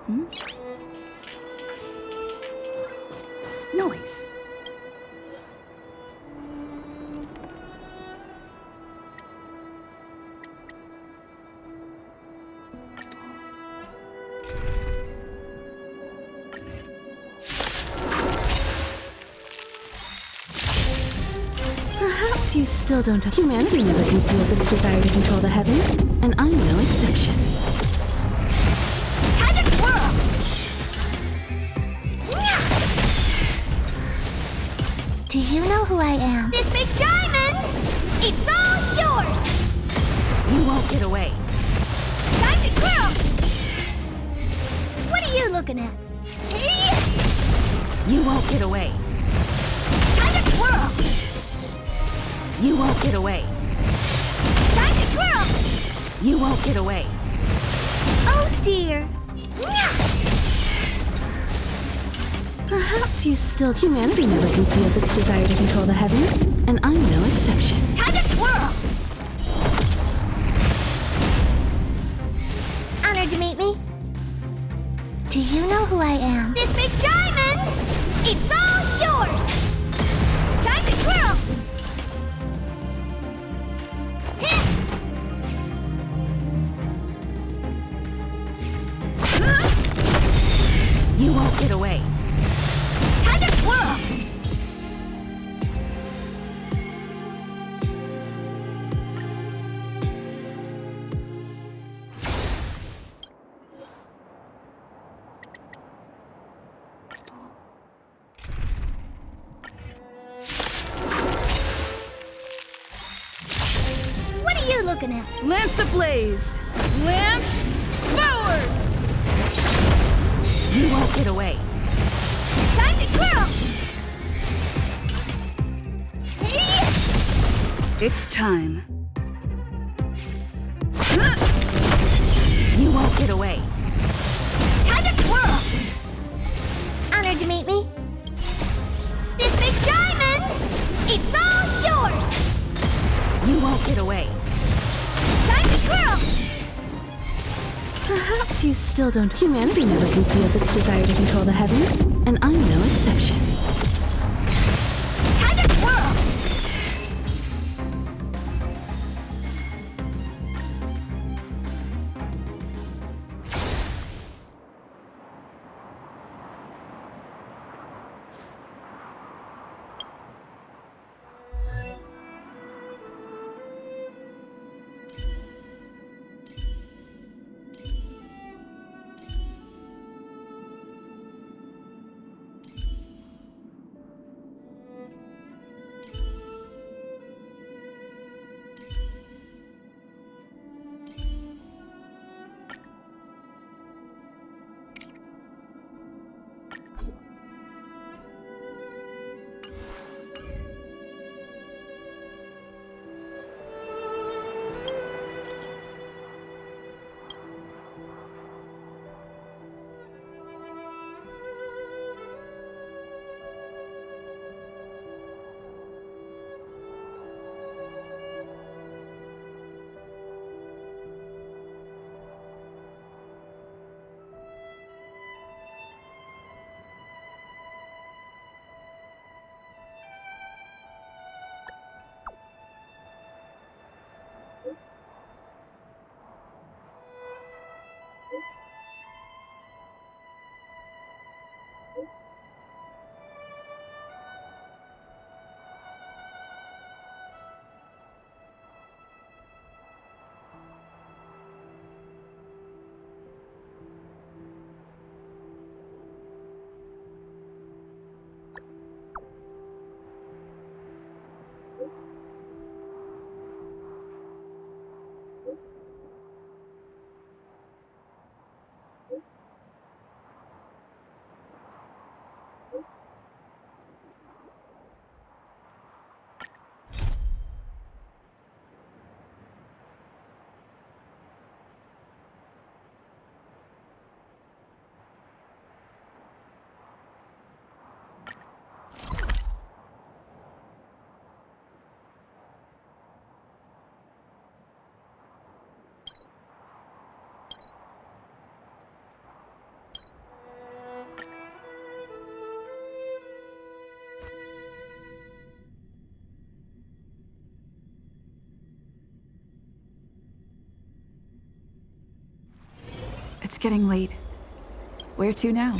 Noise. Perhaps you still don't have... Humanity never conceals its desire to control the heavens, and I'm no exception. Time to twirl! Do you know who I am? This big diamond! It's all yours! You won't get away. Time to twirl! What are you looking at? You won't get away. Time to twirl! You won't get away. Time to twirl! You won't get away. Oh dear! Perhaps you still... Humanity never conceals its desire to control the heavens, and I'm no exception. Time to twirl! Honored to meet me. Do you know who I am? This big diamond! It's all yours! Time to twirl! You won't get away. Time to twirl! What are you looking at? Lance ablaze! Lance forward! You won't get away. Time to twirl! It's time. You won't get away. Time to twirl! Honored to meet me. This big diamond! It's all yours! You won't get away. Time to twirl! Perhaps you still don't... Humanity never conceals its desire to control the heavens, and I'm no exception. Time to twirl! It's getting late. Where to now?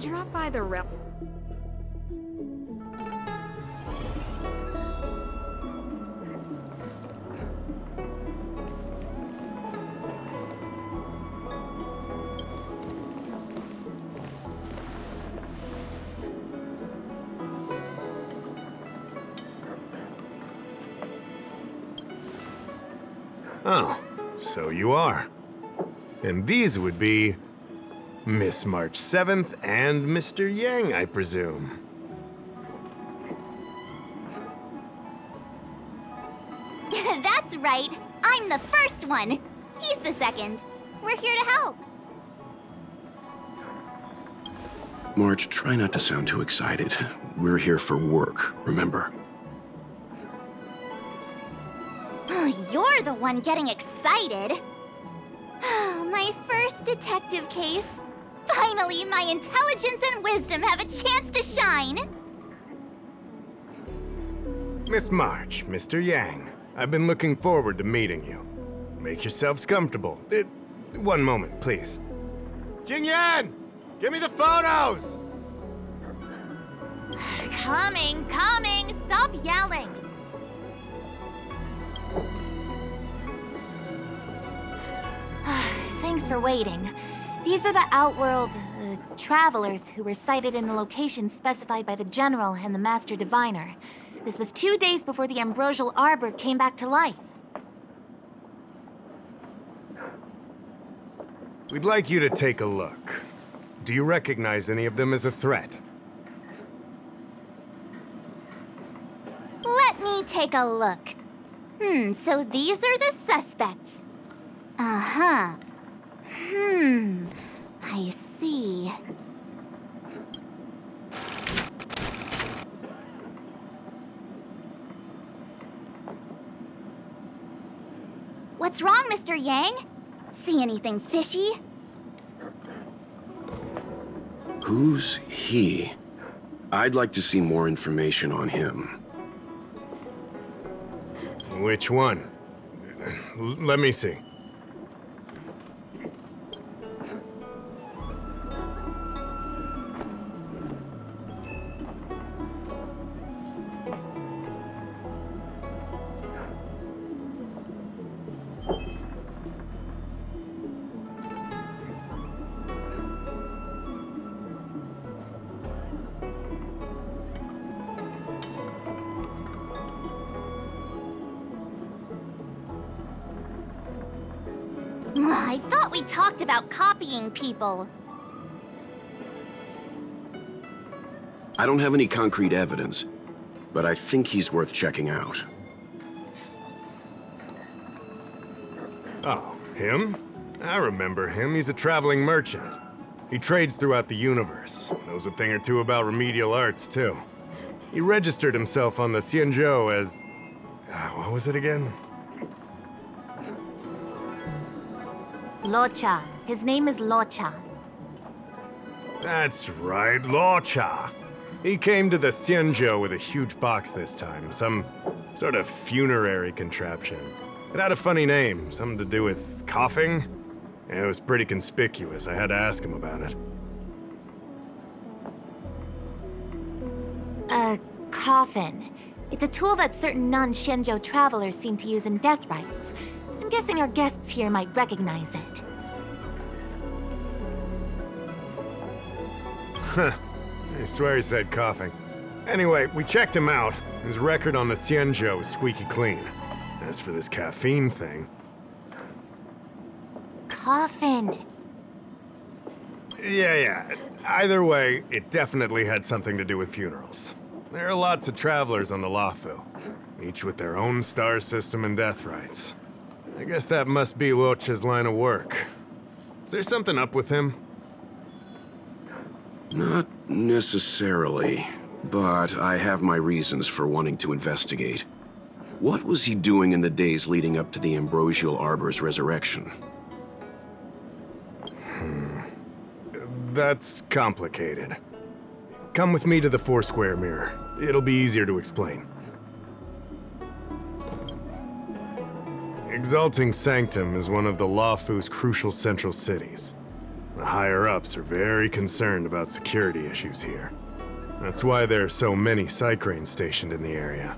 Drop by the rail. Oh, so you are. And these would be Miss March 7th and Mr. Yang, I presume. That's right. I'm the first one. He's the second. We're here to help. March, try not to sound too excited. We're here for work, remember? Oh, you're the one getting excited. My first detective case. Finally, my intelligence and wisdom have a chance to shine. Miss March, Mr. Yang, I've been looking forward to meeting you. Make yourselves comfortable. One moment, please. Jingyan! Give me the photos! Coming. Stop yelling. Thanks for waiting. These are the Outworld travelers who were sighted in the location specified by the General and the Master Diviner. This was 2 days before the Ambrosial Arbor came back to life. We'd like you to take a look. Do you recognize any of them as a threat? Let me take a look. So these are the suspects. Uh-huh. I see. What's wrong, Mr. Yang? See anything fishy? Who's he? I'd like to see more information on him. Which one? Let me see. I thought we talked about copying people. I don't have any concrete evidence, but I think he's worth checking out. Oh, him? I remember him. He's a traveling merchant. He trades throughout the universe. Knows a thing or two about remedial arts, too. He registered himself on the Xianzhou as... what was it again? Locha. His name is Locha. That's right, Locha. He came to the Xianzhou with a huge box this time. Some sort of funerary contraption. It had a funny name, something to do with coughing. It was pretty conspicuous. I had to ask him about it. A coffin. It's a tool that certain non-Shenzhou travelers seem to use in death rites. I'm guessing our guests here might recognize it. Huh. I swear he said coughing. Anyway, we checked him out. His record on the Xianzhou is squeaky clean. As for this caffeine thing... Coffin. Yeah. Either way, it definitely had something to do with funerals. There are lots of travelers on the Luofu, each with their own star system and death rites. I guess that must be Locha's line of work. Is there something up with him? Not necessarily, but I have my reasons for wanting to investigate. What was he doing in the days leading up to the Ambrosial Arbor's resurrection? That's complicated. Come with me to the Foursquare Mirror. It'll be easier to explain. Exalting Sanctum is one of the Lawfu's crucial central cities. The higher-ups are very concerned about security issues here. That's why there are so many Psycranes stationed in the area.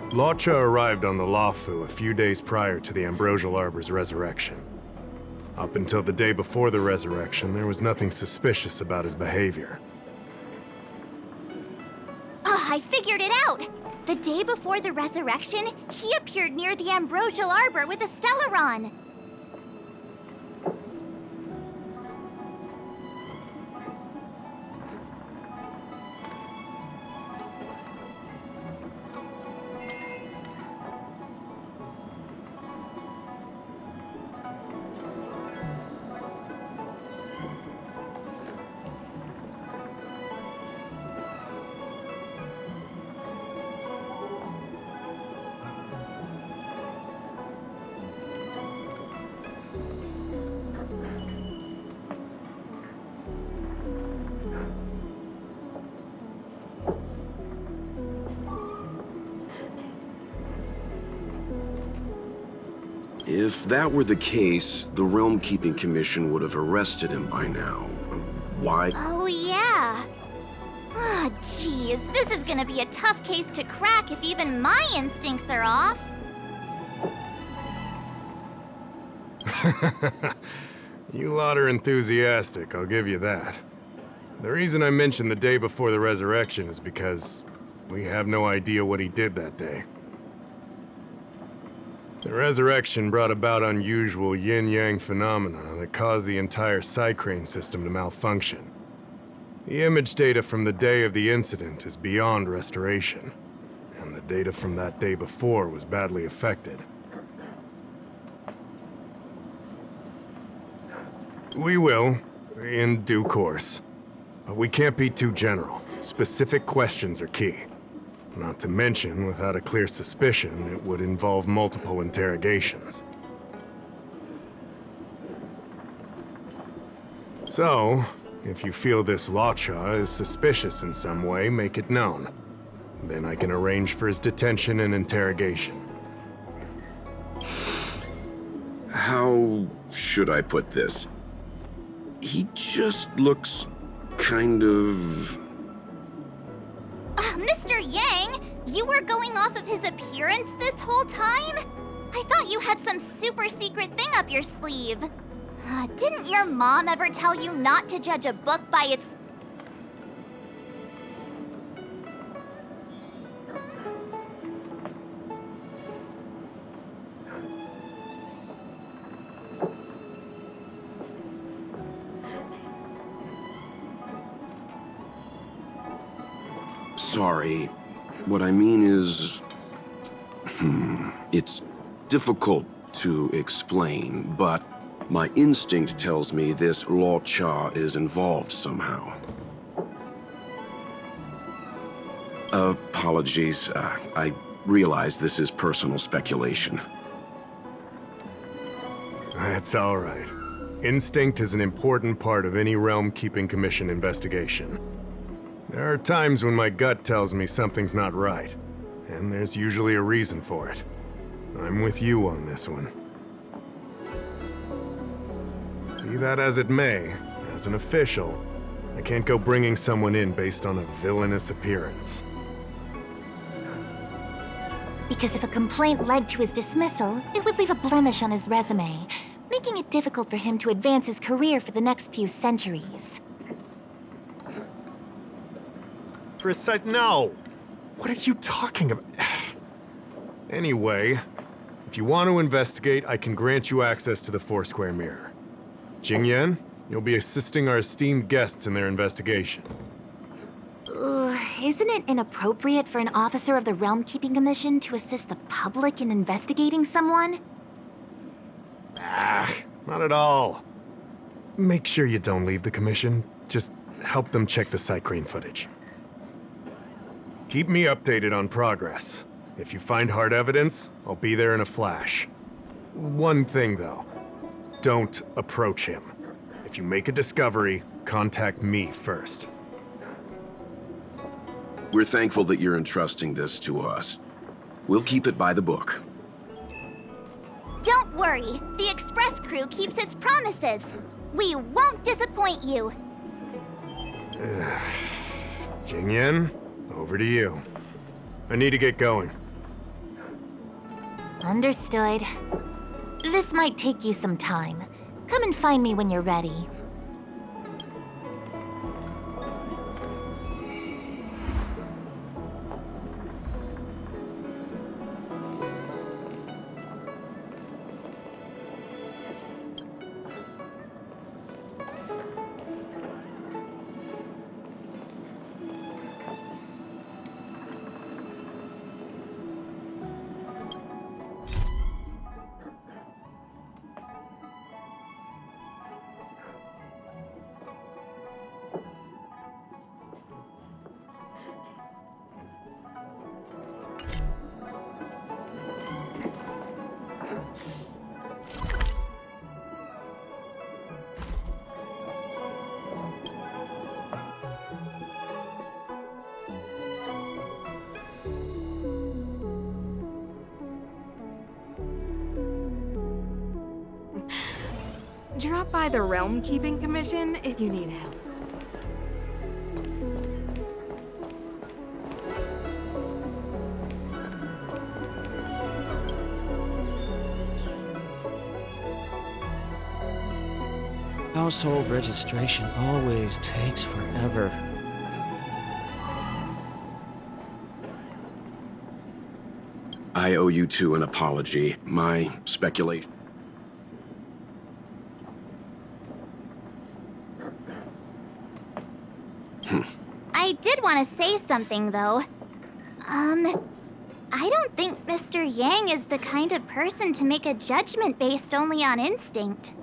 Lawcha arrived on the Lawfu a few days prior to the Ambrosial Arbor's resurrection. Up until the day before the resurrection, there was nothing suspicious about his behavior. I figured it out! The day before the resurrection, he appeared near the Ambrosial Arbor with a Stellaron. If that were the case, the Realm Keeping Commission would have arrested him by now. Why? Oh, yeah. Ah, geez, this is gonna be a tough case to crack if even my instincts are off. You lot are enthusiastic, I'll give you that. The reason I mentioned the day before the resurrection is because we have no idea what he did that day. The resurrection brought about unusual yin-yang phenomena that caused the entire Psycrane system to malfunction. The image data from the day of the incident is beyond restoration, and the data from that day before was badly affected. We will, in due course. But we can't be too general. Specific questions are key. Not to mention, without a clear suspicion, it would involve multiple interrogations. So, if you feel this Lawcha is suspicious in some way, make it known. Then I can arrange for his detention and interrogation. How should I put this? He just looks kind of... Mr. Yang, you were going off of his appearance this whole time? I thought you had some super secret thing up your sleeve. Didn't your mom ever tell you not to judge a book by its... Sorry. What I mean is... It's difficult to explain, but my instinct tells me this Lawcha is involved somehow. Apologies. I realize this is personal speculation. That's all right. Instinct is an important part of any Realm Keeping Commission investigation. There are times when my gut tells me something's not right, and there's usually a reason for it. I'm with you on this one. Be that as it may, as an official, I can't go bringing someone in based on a villainous appearance. Because if a complaint led to his dismissal, it would leave a blemish on his resume, making it difficult for him to advance his career for the next few centuries. No! What are you talking about? Anyway, if you want to investigate, I can grant you access to the Foursquare Mirror. Jingyan, you'll be assisting our esteemed guests in their investigation. Isn't it inappropriate for an officer of the Realm Keeping Commission to assist the public in investigating someone? Not at all. make sure you don't leave the commission. Just help them check the Cycrane footage. Keep me updated on progress. If you find hard evidence, I'll be there in a flash. One thing, though. Don't approach him. If you make a discovery, contact me first. We're thankful that you're entrusting this to us. We'll keep it by the book. Don't worry. The Express crew keeps its promises. We won't disappoint you. Jingyan, over to you. I need to get going. Understood. This might take you some time. Come and find me when you're ready. Drop by the Realm Keeping Commission if you need help. Household registration always takes forever. I owe you two an apology. My speculation. I did want to say something, though. I don't think Mr. Yang is the kind of person to make a judgment based only on instinct.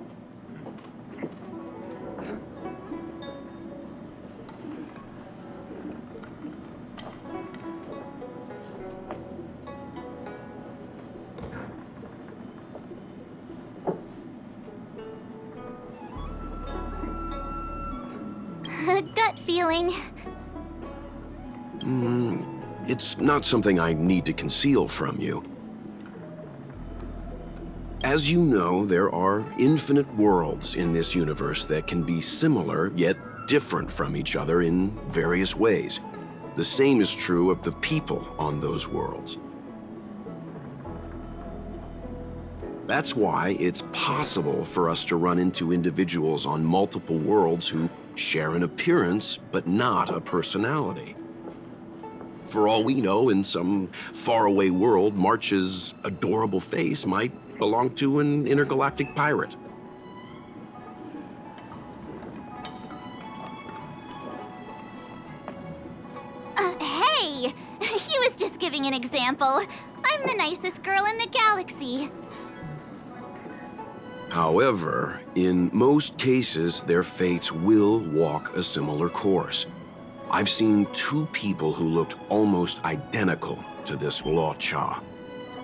Gut feeling. It's not something I need to conceal from you. As you know, there are infinite worlds in this universe that can be similar, yet different from each other in various ways. The same is true of the people on those worlds. That's why it's possible for us to run into individuals on multiple worlds who share an appearance, but not a personality. For all we know, in some faraway world, March's adorable face might belong to an intergalactic pirate. Hey! He was just giving an example. I'm the nicest girl in the galaxy. However, in most cases, their fates will walk a similar course. I've seen two people who looked almost identical to this Luocha.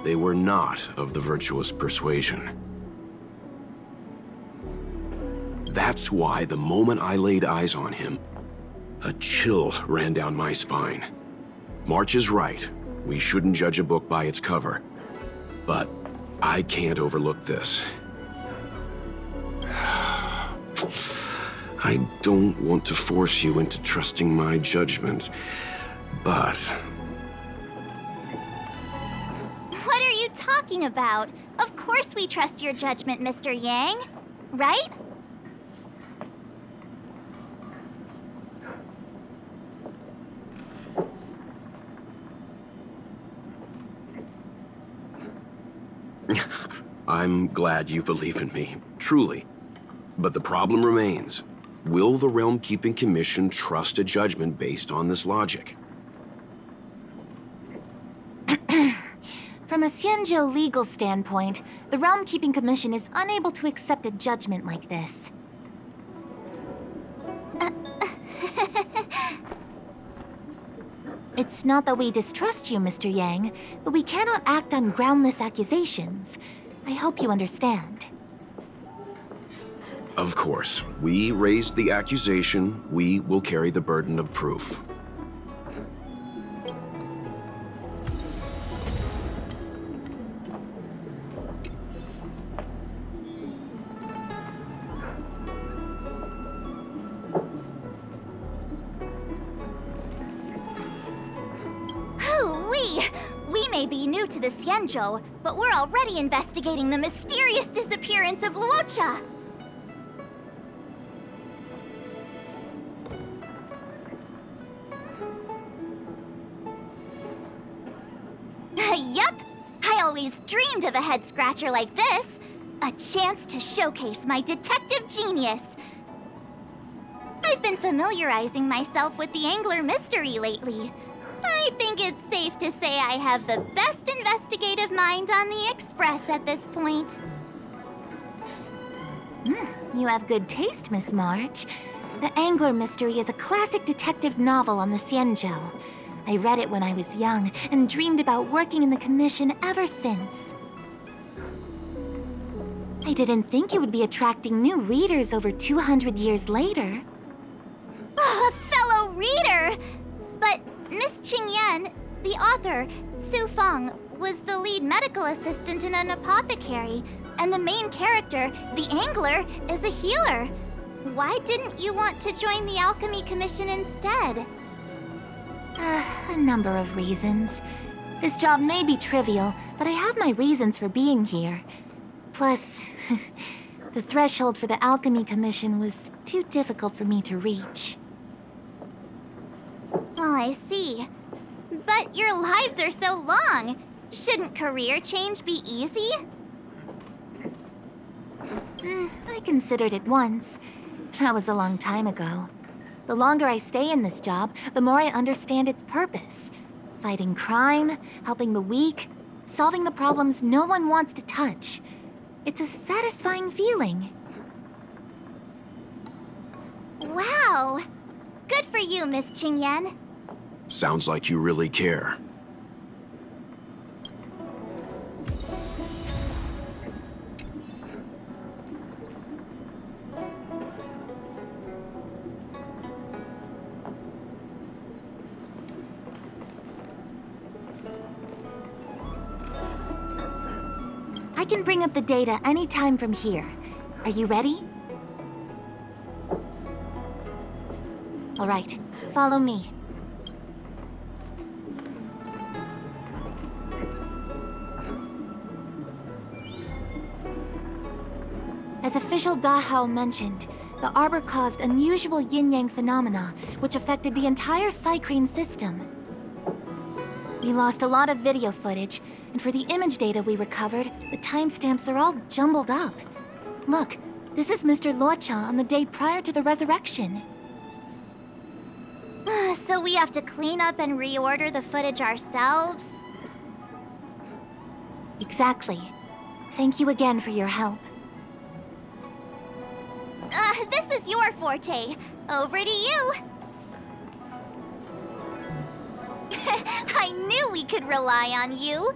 They were not of the virtuous persuasion. That's why the moment I laid eyes on him, a chill ran down my spine. March is right. We shouldn't judge a book by its cover. But I can't overlook this. I don't want to force you into trusting my judgment, but... What are you talking about? Of course we trust your judgment, Mr. Yang. Right? I'm glad you believe in me, truly. But the problem remains. Will the Realm Keeping Commission trust a judgment based on this logic? From a Xianzhou legal standpoint, the Realm Keeping Commission is unable to accept a judgment like this. It's not that we distrust you, Mr. Yang, but we cannot act on groundless accusations. I hope you understand. Of course. We raised the accusation. We will carry the burden of proof. We may be new to the Xianzhou, but we're already investigating the mysterious disappearance of Luocha. Yup! I always dreamed of a head-scratcher like this. A chance to showcase my detective genius. I've been familiarizing myself with the Angler mystery lately. I think it's safe to say I have the best investigative mind on the Express at this point. You have good taste, Miss March. The Angler mystery is a classic detective novel on the Xianzhou. I read it when I was young and dreamed about working in the commission ever since. I didn't think it would be attracting new readers over 200 years later. A fellow reader! But Miss Qingyan, the author, Su Feng, was the lead medical assistant in an apothecary, and the main character, the Angler, is a healer. Why didn't you want to join the Alchemy Commission instead? A number of reasons. This job may be trivial, but I have my reasons for being here. Plus, the threshold for the Alchemy Commission was too difficult for me to reach. Oh, I see. But your lives are so long. Shouldn't career change be easy? I considered it once. That was a long time ago. The longer I stay in this job, the more I understand its purpose. Fighting crime, helping the weak, solving the problems no one wants to touch. It's a satisfying feeling. Wow! Good for you, Miss Qingyan. Sounds like you really care. I can bring up the data anytime from here. Are you ready? All right, follow me. As official Dahao mentioned, the arbor caused unusual yin-yang phenomena, which affected the entire Cycrane system. We lost a lot of video footage, and for the image data we recovered, the timestamps are all jumbled up. Look, this is Mr. Luocha on the day prior to the resurrection. So we have to clean up and reorder the footage ourselves? Exactly. Thank you again for your help. This is your forte. Over to you. I knew we could rely on you.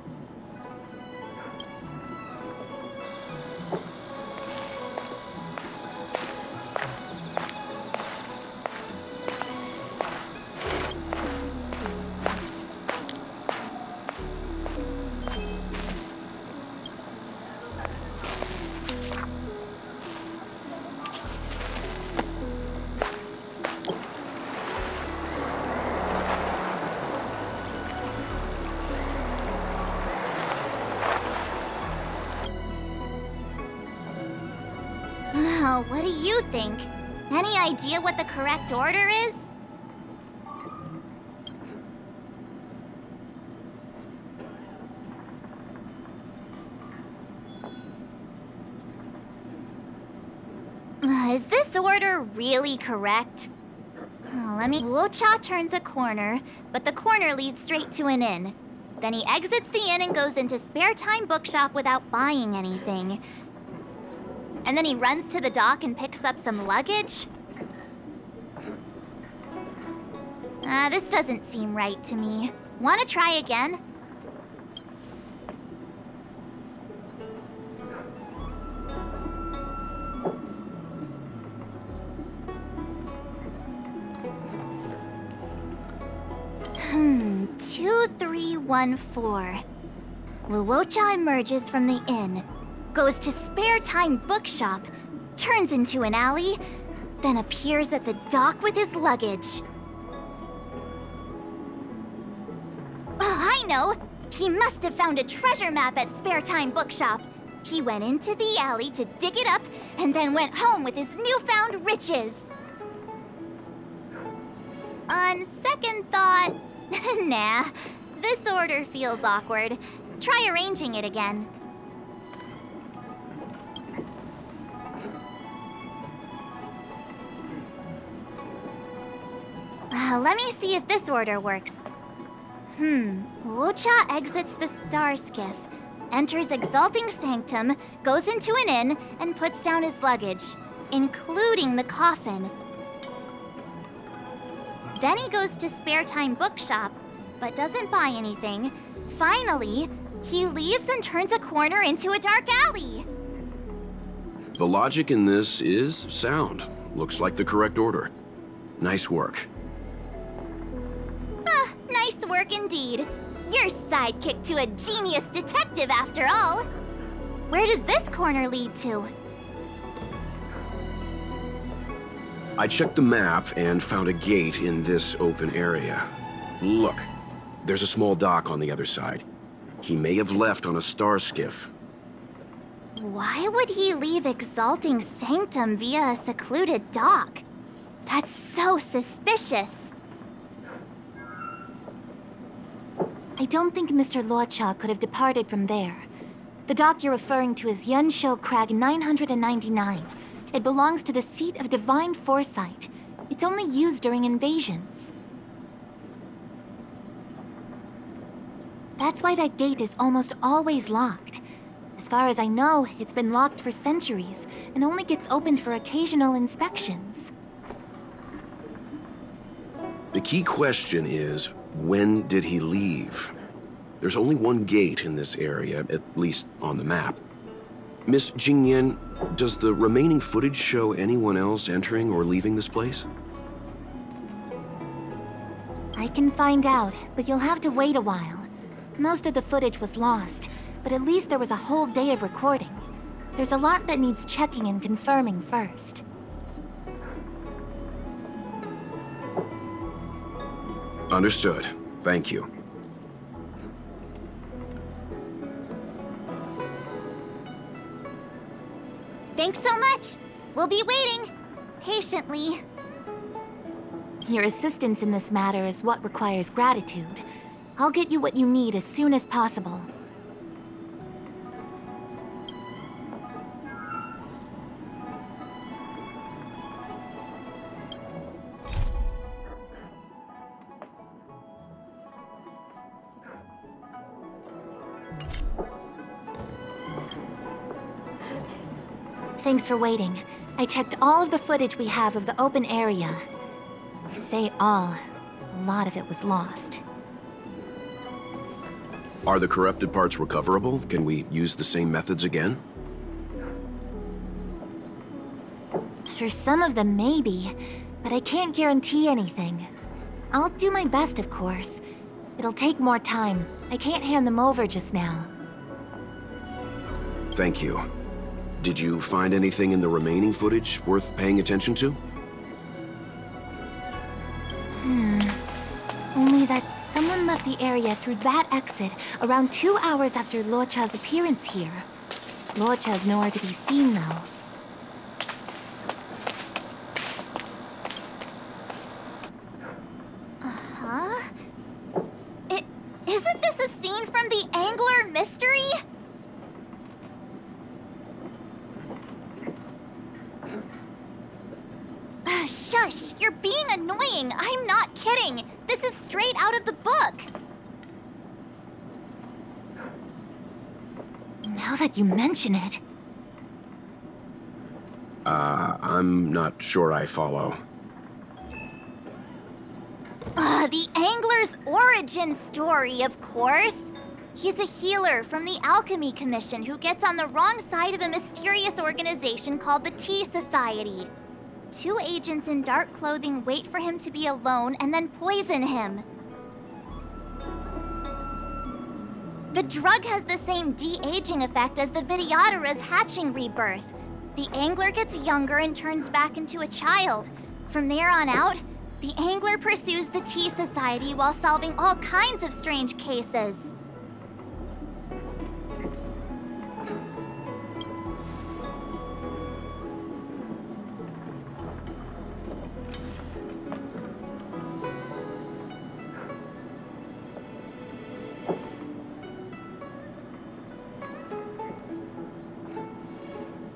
What do you think? Any idea what the correct order is? Is this order really correct? Luocha turns a corner, but the corner leads straight to an inn. Then he exits the inn and goes into Spare Time Bookshop without buying anything. And then he runs to the dock and picks up some luggage. This doesn't seem right to me. Wanna try again? Hmm, 2314. Luocha emerges from the inn, goes to Spare Time Bookshop, turns into an alley, then appears at the dock with his luggage. Oh, I know! He must have found a treasure map at Spare Time Bookshop. He went into the alley to dig it up, and then went home with his newfound riches. On second thought, nah, this order feels awkward. Try arranging it again. Let me see if this order works. Luocha exits the star skiff, enters Exalting Sanctum, goes into an inn, and puts down his luggage, including the coffin. Then he goes to Spare Time Bookshop, but doesn't buy anything. Finally, he leaves and turns a corner into a dark alley. The logic in this is sound. Looks like the correct order. Nice work. Nice work indeed. You're sidekick to a genius detective after all. Where does this corner lead to? I checked the map and found a gate in this open area. Look, there's a small dock on the other side. He may have left on a star skiff. Why would he leave Exalting Sanctum via a secluded dock? That's so suspicious. I don't think Mr. Luocha could have departed from there. The dock you're referring to is Yunsho Crag 999. It belongs to the seat of divine foresight. It's only used during invasions. That's why that gate is almost always locked. As far as I know, it's been locked for centuries and only gets opened for occasional inspections. The key question is, when did he leave? There's only one gate in this area, at least on the map. Miss Jingyan, does the remaining footage show anyone else entering or leaving this place? I can find out, but you'll have to wait a while. Most of the footage was lost, but at least there was a whole day of recording. There's a lot that needs checking and confirming first. Understood. Thank you. Thanks so much. We'll be waiting patiently. Your assistance in this matter is what requires gratitude. I'll get you what you need as soon as possible. Thanks for waiting. I checked all of the footage we have of the open area. I say all. A lot of it was lost. Are the corrupted parts recoverable? Can we use the same methods again? For some of them, maybe. But I can't guarantee anything. I'll do my best, of course. It'll take more time. I can't hand them over just now. Thank you. Did you find anything in the remaining footage worth paying attention to? Only that someone left the area through that exit around 2 hours after Luocha's appearance here. Luocha's nowhere to be seen, though. Isn't this a scene from the Angler Mystery? Shush! You're being annoying! I'm not kidding! This is straight out of the book! Now that you mention it... I'm not sure I follow. The Angler's origin story, of course. He's a healer from the Alchemy Commission who gets on the wrong side of a mysterious organization called the Tea Society. 2 agents in dark clothing wait for him to be alone and then poison him. The drug has the same de-aging effect as the Vidyadhara's hatching rebirth. The Angler gets younger and turns back into a child. From there on out, the Angler pursues the Tea Society while solving all kinds of strange cases.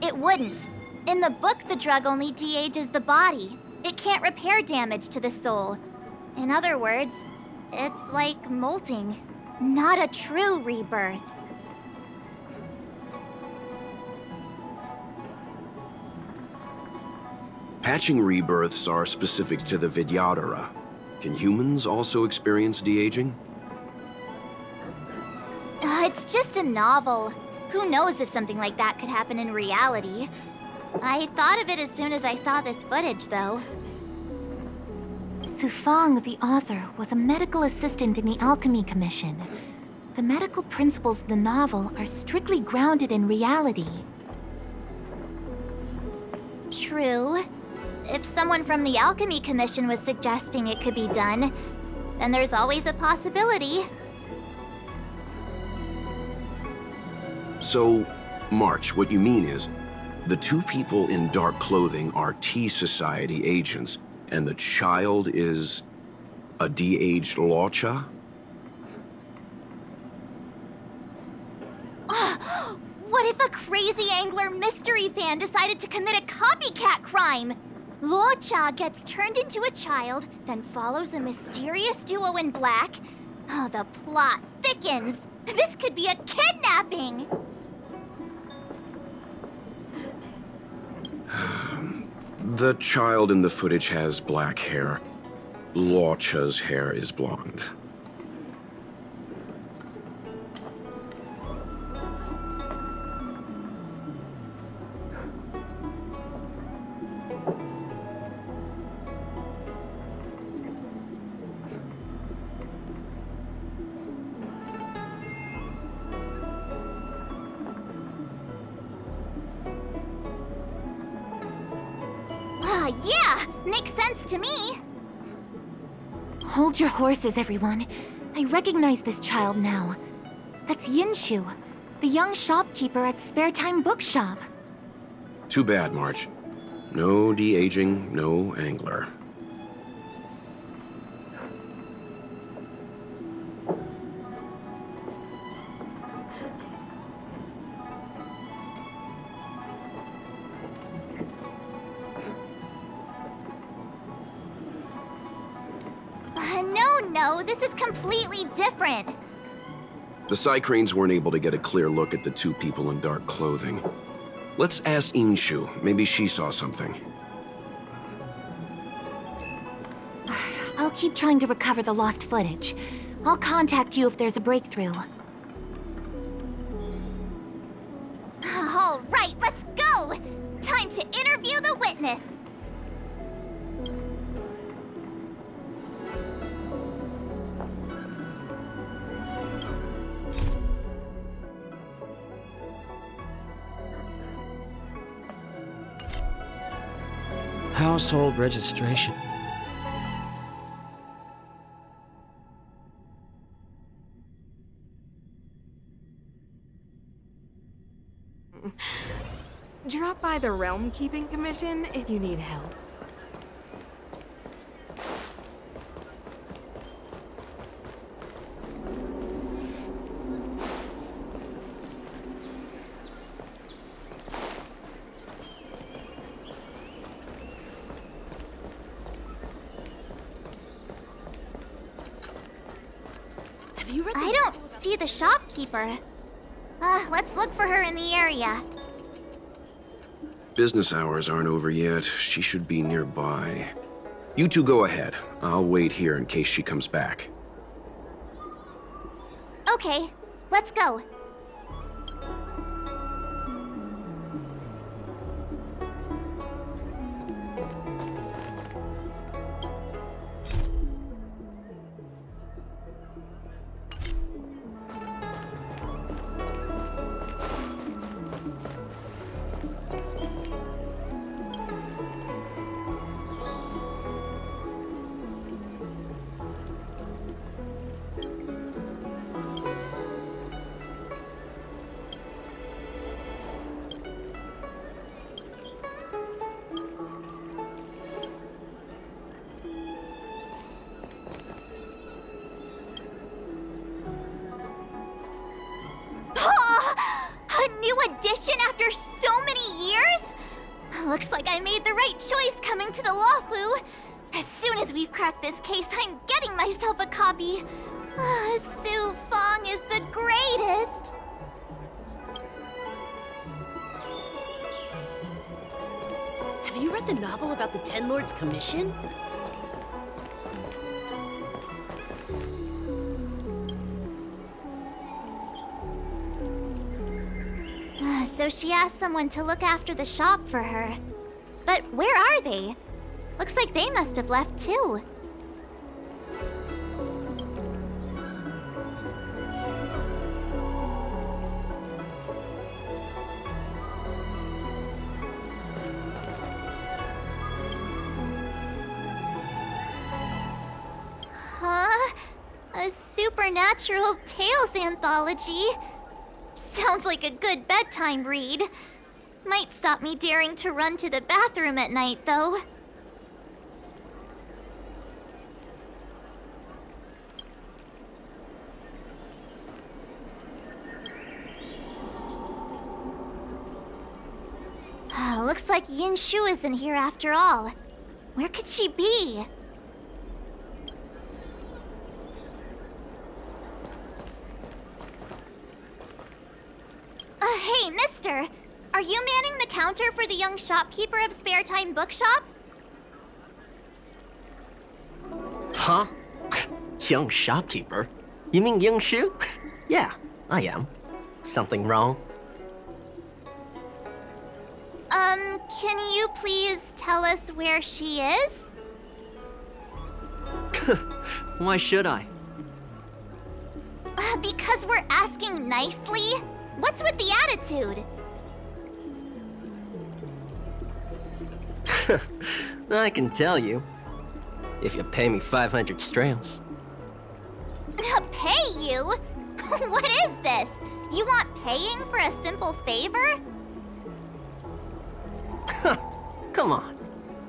It wouldn't. In the book, the drug only de-ages the body. It can't repair damage to the soul. In other words, it's like molting, not a true rebirth. Hatching rebirths are specific to the Vidyadhara. Can humans also experience de-aging? It's just a novel. Who knows if something like that could happen in reality? I thought of it as soon as I saw this footage, though. Sufang, the author, was a medical assistant in the Alchemy Commission. The medical principles of the novel are strictly grounded in reality. True. If someone from the Alchemy Commission was suggesting it could be done, then there's always a possibility. So, March, what you mean is, the 2 people in dark clothing are Tea Society agents, and the child is a de-aged Locha? What if a crazy Angler mystery fan decided to commit a copycat crime? Locha gets turned into a child, then follows a mysterious duo in black. Oh, the plot thickens. This could be a kidnapping! The child in the footage has black hair. Locha's hair is blonde. Yeah! Makes sense to me! Hold your horses, everyone. I recognize this child now. That's Yinshu, the young shopkeeper at Spare Time Bookshop. Too bad, March. No de-aging, no Angler. No, this is completely different. The Psycranes weren't able to get a clear look at the 2 people in dark clothing. Let's ask Inshu. Maybe she saw something. I'll keep trying to recover the lost footage. I'll contact you if there's a breakthrough. All right, let's go! Time to interview the witness. Household registration. Drop by the Realm Keeping Commission if you need help. I don't see the shopkeeper. Let's look for her in the area. Business hours aren't over yet. She should be nearby. You two go ahead. I'll wait here in case she comes back. Okay, let's go. After so many years? Looks like I made the right choice coming to the Lawfu. As soon as we've cracked this case, I'm getting myself a copy. Su Fong is the greatest. Have you read the novel about the Ten Lords Commission? So she asked someone to look after the shop for her. But where are they? Looks like they must have left too. Huh? A supernatural tales anthology? Sounds like a good bedtime read. Might stop me daring to run to the bathroom at night, though. Looks like Yin Shu isn't here after all. Where could she be? Hey, mister! Are you manning the counter for the young shopkeeper of Spare Time Bookshop? Huh? Young shopkeeper? You mean Young Shu? Yeah, I am. Something wrong? Can you please tell us where she is? Why should I? Because we're asking nicely. What's with the attitude? I can tell you. If you pay me 500 strails. Pay you? What is this? You want paying for a simple favor? Come on.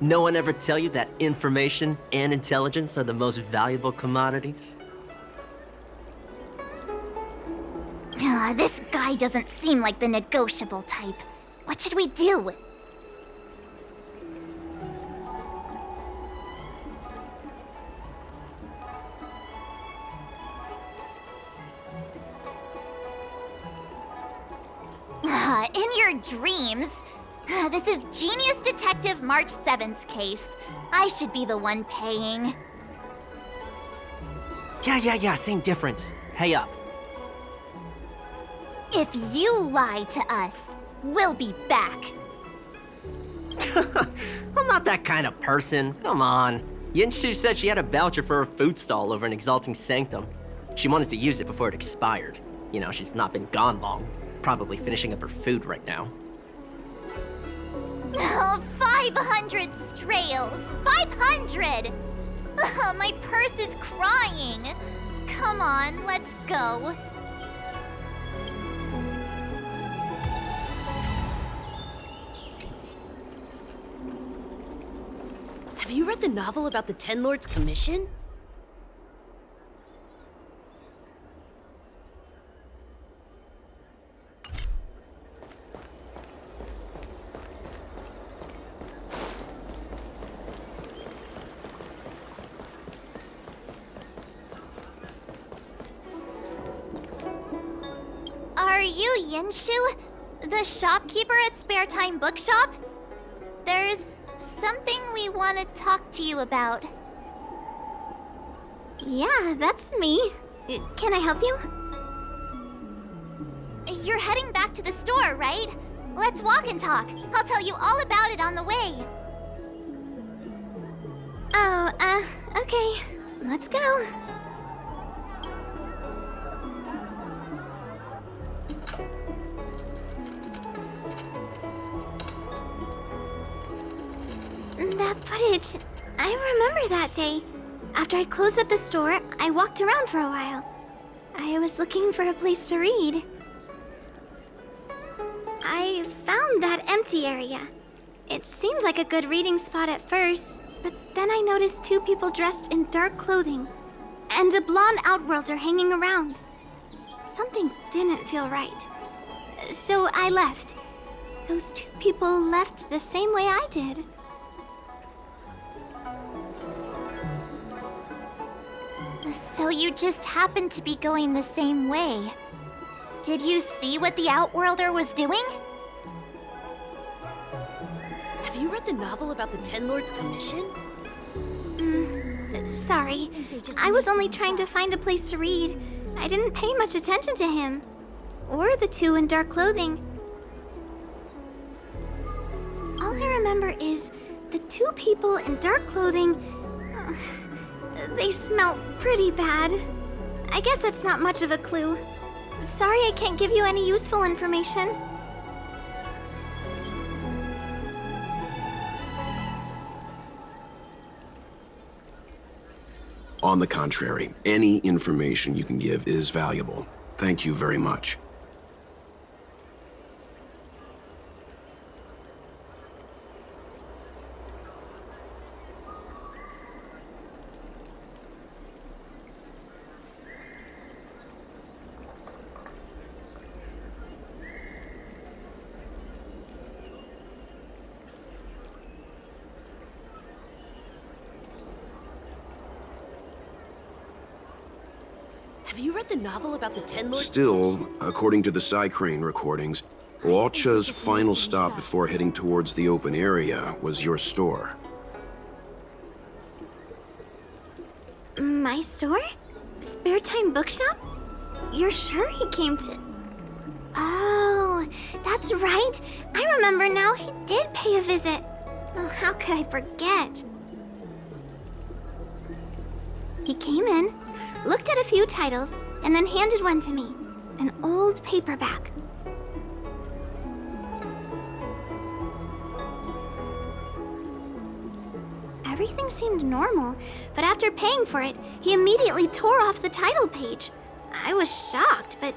No one ever tell you that information and intelligence are the most valuable commodities? This guy doesn't seem like the negotiable type. What should we do? In your dreams. This is Genius Detective March 7th's case. I should be the one paying. Yeah, same difference. Pay up. If you lie to us, we'll be back. I'm not that kind of person. Come on. Yin Shu said she had a voucher for her food stall over in Exalting Sanctum. She wanted to use it before it expired. You know, she's not been gone long. Probably finishing up her food right now. 500 strails! 500! My purse is crying. Come on, let's go. Have you read the novel about the Ten Lords Commission? Are you Yin Shu, the shopkeeper at Spare Time Bookshop? There's something we want to talk to you about. Yeah, that's me. Can I help you? You're heading back to the store, right? Let's walk and talk. I'll tell you all about it on the way. Oh, okay. Let's go. That footage, I remember that day. After I closed up the store, I walked around for a while. I was looking for a place to read. I found that empty area. It seemed like a good reading spot at first, but then I noticed two people dressed in dark clothing, and a blonde outworlder hanging around. Something didn't feel right. So I left. Those two people left the same way I did. So you just happened to be going the same way. Did you see what the Outworlder was doing? Have you read the novel about the Ten Lords' commission? Sorry. I was only trying to find a place to read. I didn't pay much attention to him. Or the two in dark clothing. All I remember is the two people in dark clothing... They smell pretty bad. I guess that's not much of a clue. Sorry I can't give you any useful information. On the contrary, any information you can give is valuable. Thank you very much. Have you read the novel about the Ten Lords? Still, according to the Psycrane recordings, Luocha's final stop before heading towards the open area was your store. My store? Spare Time Bookshop? You're sure he came to... Oh, that's right. I remember now, he did pay a visit. Oh, how could I forget? He came in, looked at a few titles, and then handed one to me. An old paperback. Everything seemed normal, but after paying for it, he immediately tore off the title page. I was shocked, but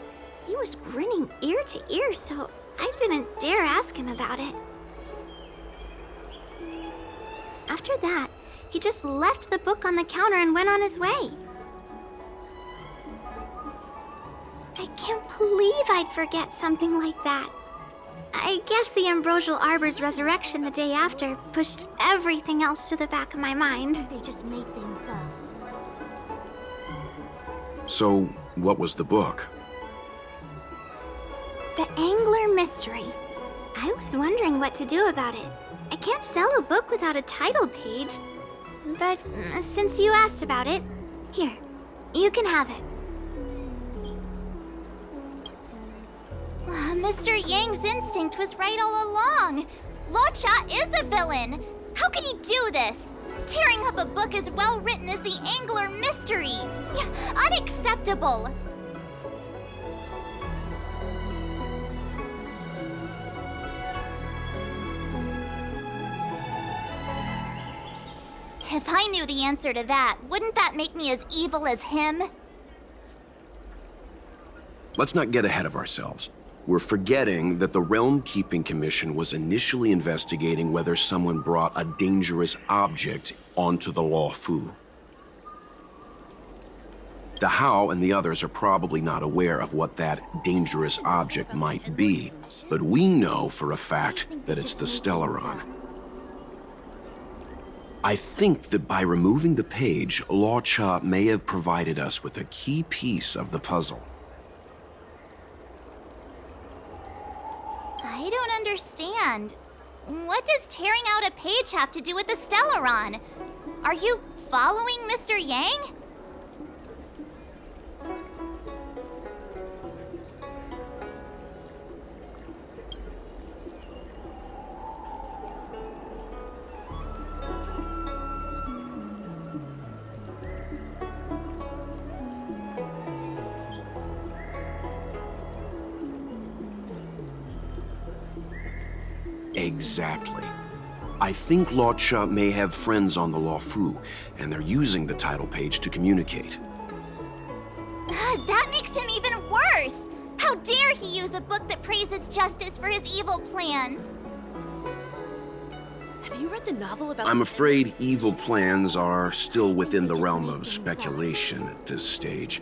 he was grinning ear to ear, so I didn't dare ask him about it. After that, he just left the book on the counter and went on his way. I can't believe I'd forget something like that. I guess the Ambrosial Arbor's resurrection the day after pushed everything else to the back of my mind. They just made things up. So, what was the book? The Angler Mystery. I was wondering what to do about it. I can't sell a book without a title page. But since you asked about it, here, you can have it. Mr. Yang's instinct was right all along. Luocha is a villain. How can he do this? Tearing up a book as well written as the Angler Mystery. Unacceptable. If I knew the answer to that, wouldn't that make me as evil as him? Let's not get ahead of ourselves. We're forgetting that the Realm Keeping Commission was initially investigating whether someone brought a dangerous object onto the Law Fu. Dahao and the others are probably not aware of what that dangerous object might be, but we know for a fact that it's the Stellaron. I think that by removing the page, Luocha may have provided us with a key piece of the puzzle. I don't understand. What does tearing out a page have to do with the Stellaron? Are you following Mr. Yang? Exactly. I think Luocha may have friends on the Luofu, and they're using the title page to communicate. That makes him even worse! How dare he use a book that praises justice for his evil plans? Have you read the novel about... I'm afraid evil plans are still within the realm of speculation at this stage.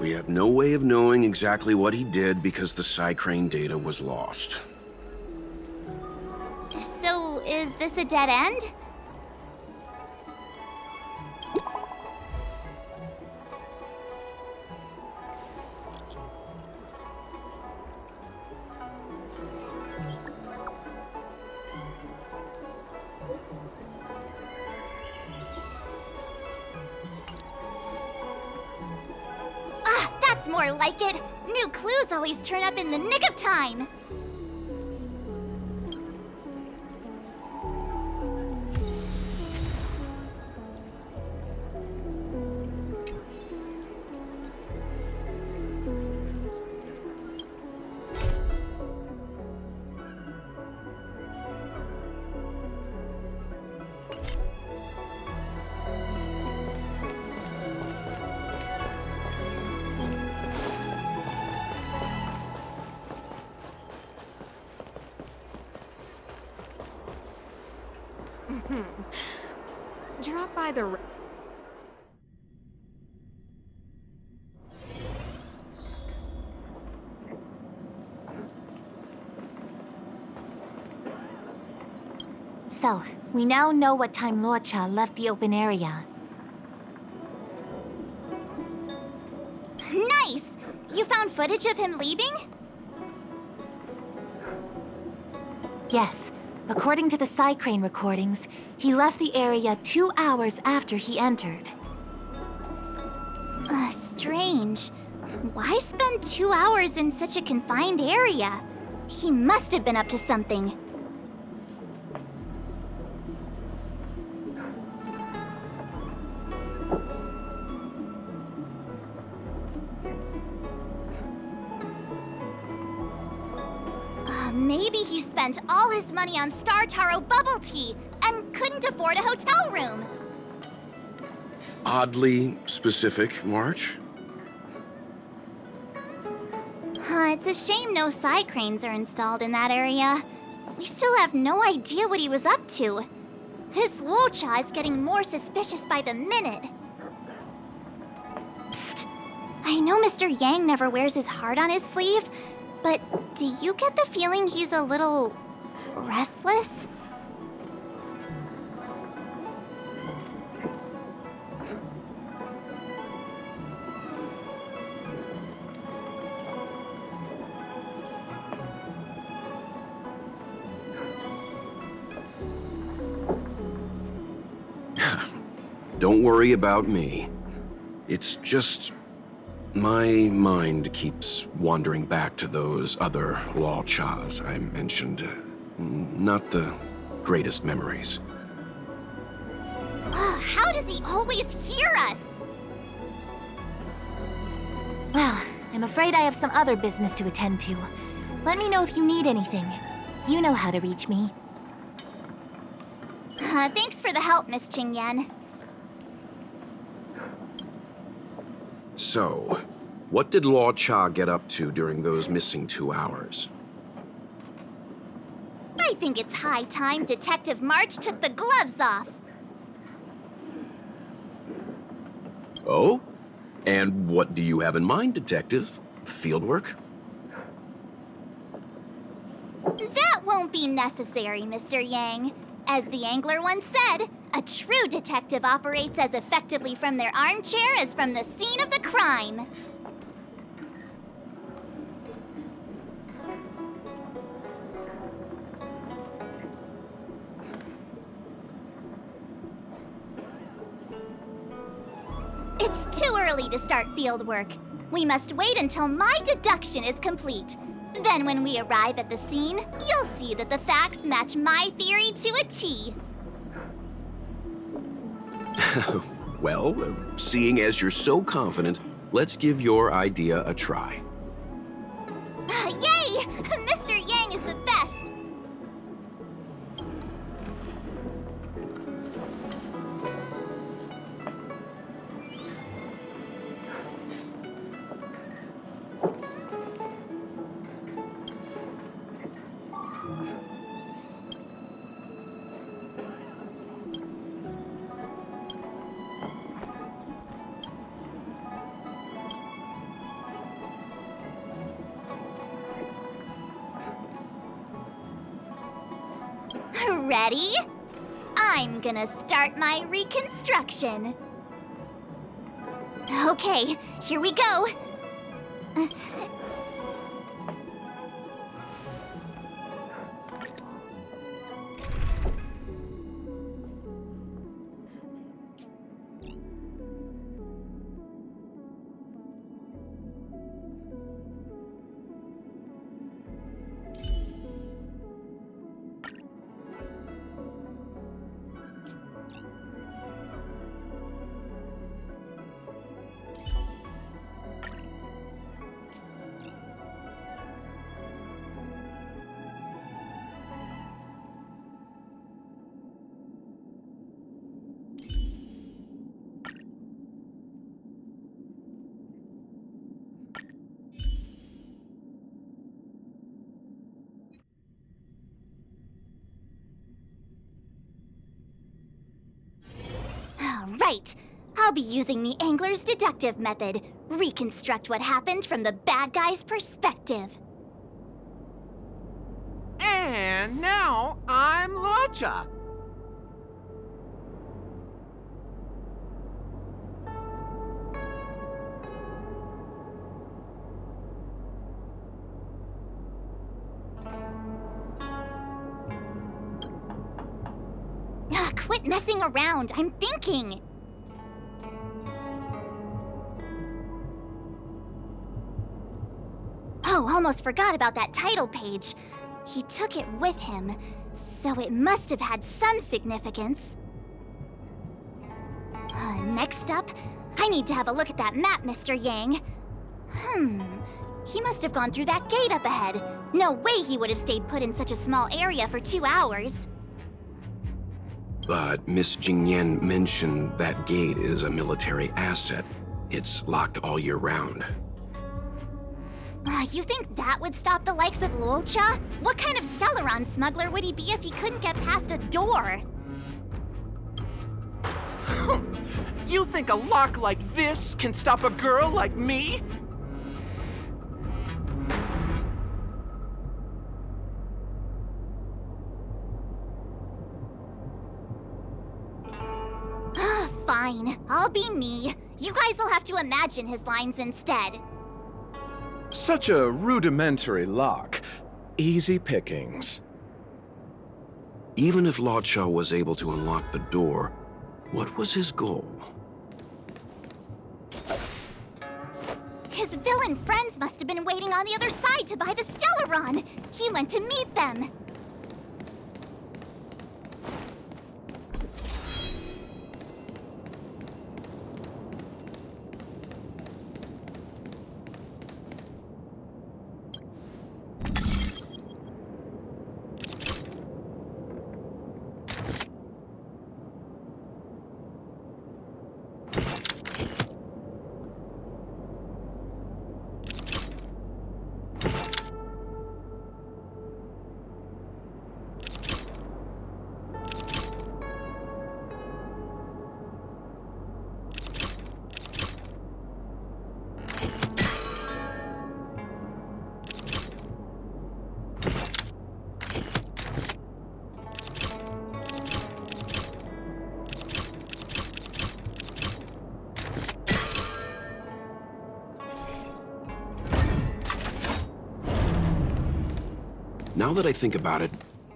We have no way of knowing exactly what he did because the Psycrane data was lost. So, is this a dead end? Ah, that's more like it. New clues always turn up in the nick of time. Drop by the... So, we now know what time Luocha left the open area. Nice! You found footage of him leaving? Yes. According to the Psycrane recordings, he left the area 2 hours after he entered. Strange. Why spend 2 hours in such a confined area? He must have been up to something. Maybe he spent all his money on Star Taro bubble tea and couldn't afford a hotel room. Oddly specific, March. It's a shame no Psycranes are installed in that area. We still have no idea what he was up to. This Luocha is getting more suspicious by the minute. Psst. I know Mr. Yang never wears his heart on his sleeve, but do you get the feeling he's a little restless? Don't worry about me. It's just my mind keeps wandering back to those other Luochas I mentioned. Not the greatest memories. How does he always hear us? Well, I'm afraid I have some other business to attend to. Let me know if you need anything. You know how to reach me. Thanks for the help, Miss Qingyan. So, what did Luocha get up to during those missing 2 hours? I think it's high time Detective March took the gloves off. Oh? And what do you have in mind, Detective? Fieldwork? That won't be necessary, Mr. Yang. As the angler once said, a true detective operates as effectively from their armchair as from the scene of the crime. It's too early to start field work. We must wait until my deduction is complete. Then when we arrive at the scene, you'll see that the facts match my theory to a T. Well, seeing as you're so confident, let's give your idea a try. Yay! Mr. Yang is the best! Ready? I'm gonna start my reconstruction. Okay, here we go. Right. I'll be using the angler's deductive method. Reconstruct what happened from the bad guy's perspective. And now I'm Lucha. Quit messing around. I'm thinking. Oh, almost forgot about that title page. He took it with him, so it must have had some significance. Next up, I need to have a look at that map, Mr. Yang. He must have gone through that gate up ahead. No way he would have stayed put in such a small area for 2 hours. But Miss Jingyan mentioned that gate is a military asset. It's locked all year round. You think that would stop the likes of Luocha? What kind of Celeron smuggler would he be if he couldn't get past a door? You think a lock like this can stop a girl like me? Fine, I'll be me. You guys will have to imagine his lines instead. Such a rudimentary lock. Easy pickings. Even if Lucha was able to unlock the door, what was his goal? His villain friends must have been waiting on the other side to buy the Stellaron. He went to meet them. Now that I think about it,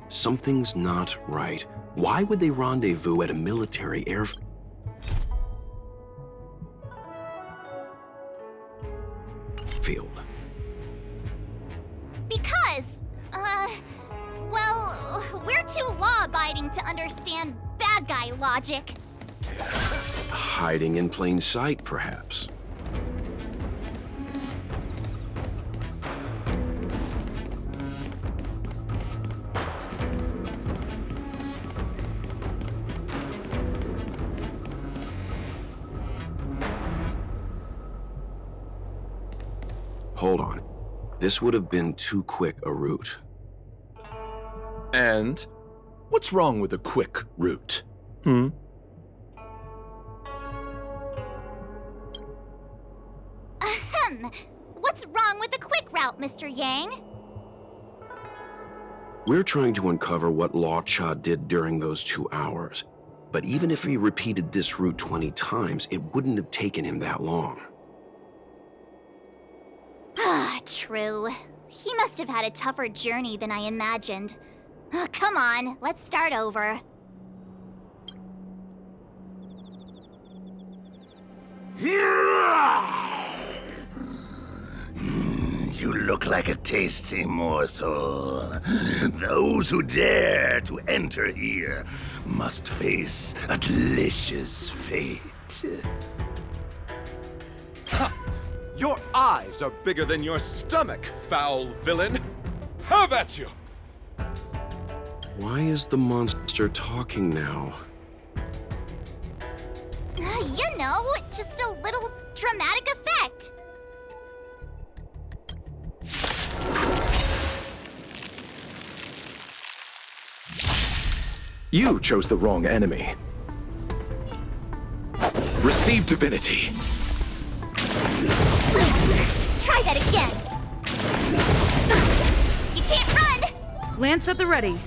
something's not right. Why would they rendezvous at a military airfield? battlefield? Because, well, we're too law-abiding to understand bad guy logic. Hiding in plain sight, perhaps. Hold on. This would have been too quick a route. And what's wrong with a quick route? Ahem. What's wrong with the quick route, Mr. Yang? We're trying to uncover what Law Cha did during those 2 hours. But even if he repeated this route 20 times, it wouldn't have taken him that long. Ah, true. He must have had a tougher journey than I imagined. Come on, let's start over. You look like a tasty morsel. Those who dare to enter here must face a delicious fate. Ha! Your eyes are bigger than your stomach, foul villain! Have at you! Why is the monster talking now? You know, just a little dramatic effect. You chose the wrong enemy. Receive divinity. Try that again. You can't run! Lance at the ready.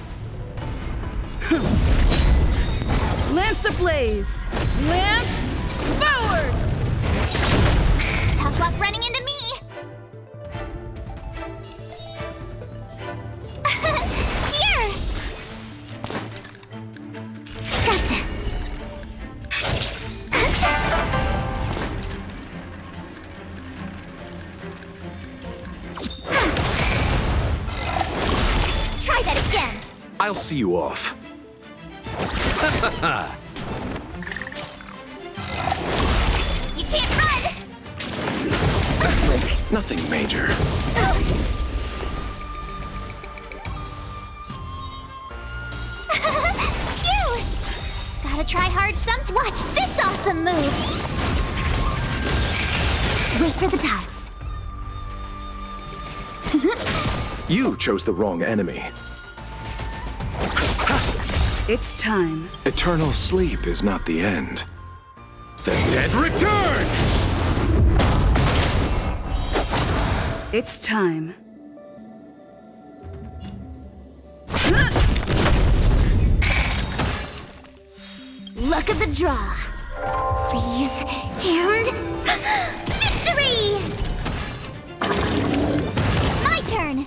Lance ablaze! Lance forward! Tough luck running into me! Here! Gotcha! Try that again! I'll see you off. You can't run! Nothing major. Phew! Gotta try hard sometime. Watch this awesome move! Wait for the dives. You chose the wrong enemy. It's time. Eternal sleep is not the end. The dead return! It's time. Luck of the draw. Freeze and victory! My turn.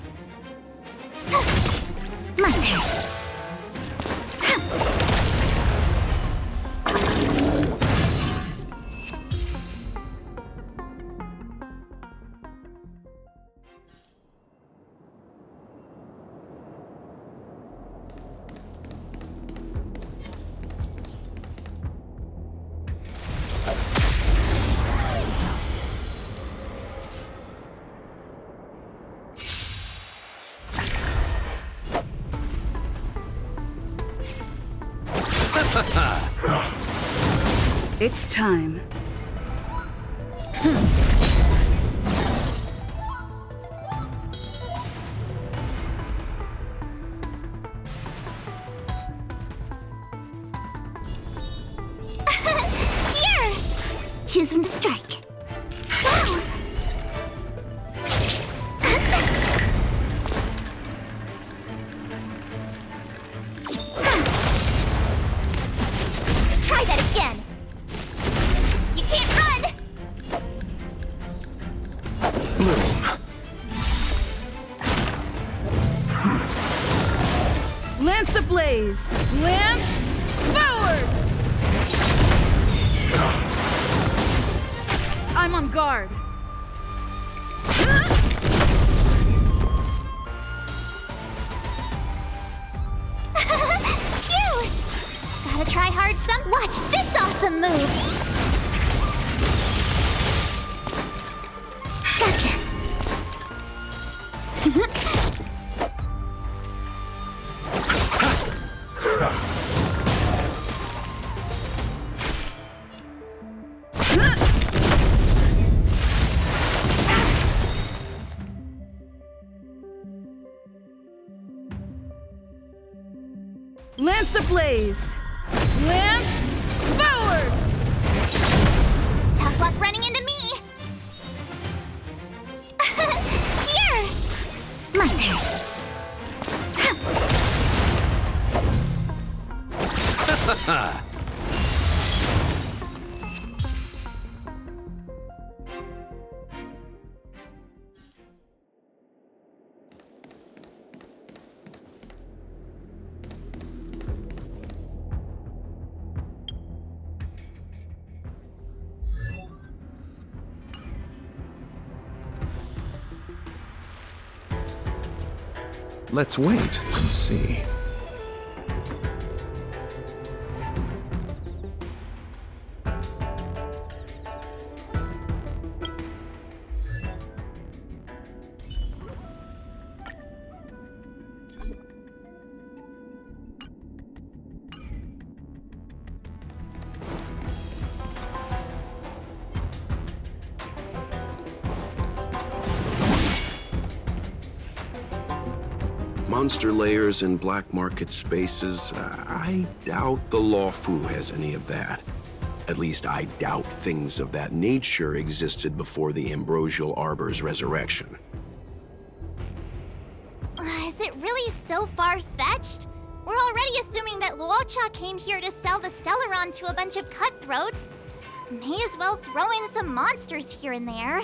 My turn. It's time. Here! Choose when to strike. Wow! Try that again. You can't run! Lance ablaze! Lance forward! I'm on guard. try hard some? Watch this awesome move! Gotcha! Lance ablaze! Lance forward! Tough luck running into me! Here! My turn. Let's wait and see. Monster layers and black market spaces, I doubt the Lawfu has any of that. At least I doubt things of that nature existed before the Ambrosial Arbor's resurrection. Is it really so far-fetched? We're already assuming that Luocha came here to sell the Stellaron to a bunch of cutthroats. May as well throw in some monsters here and there.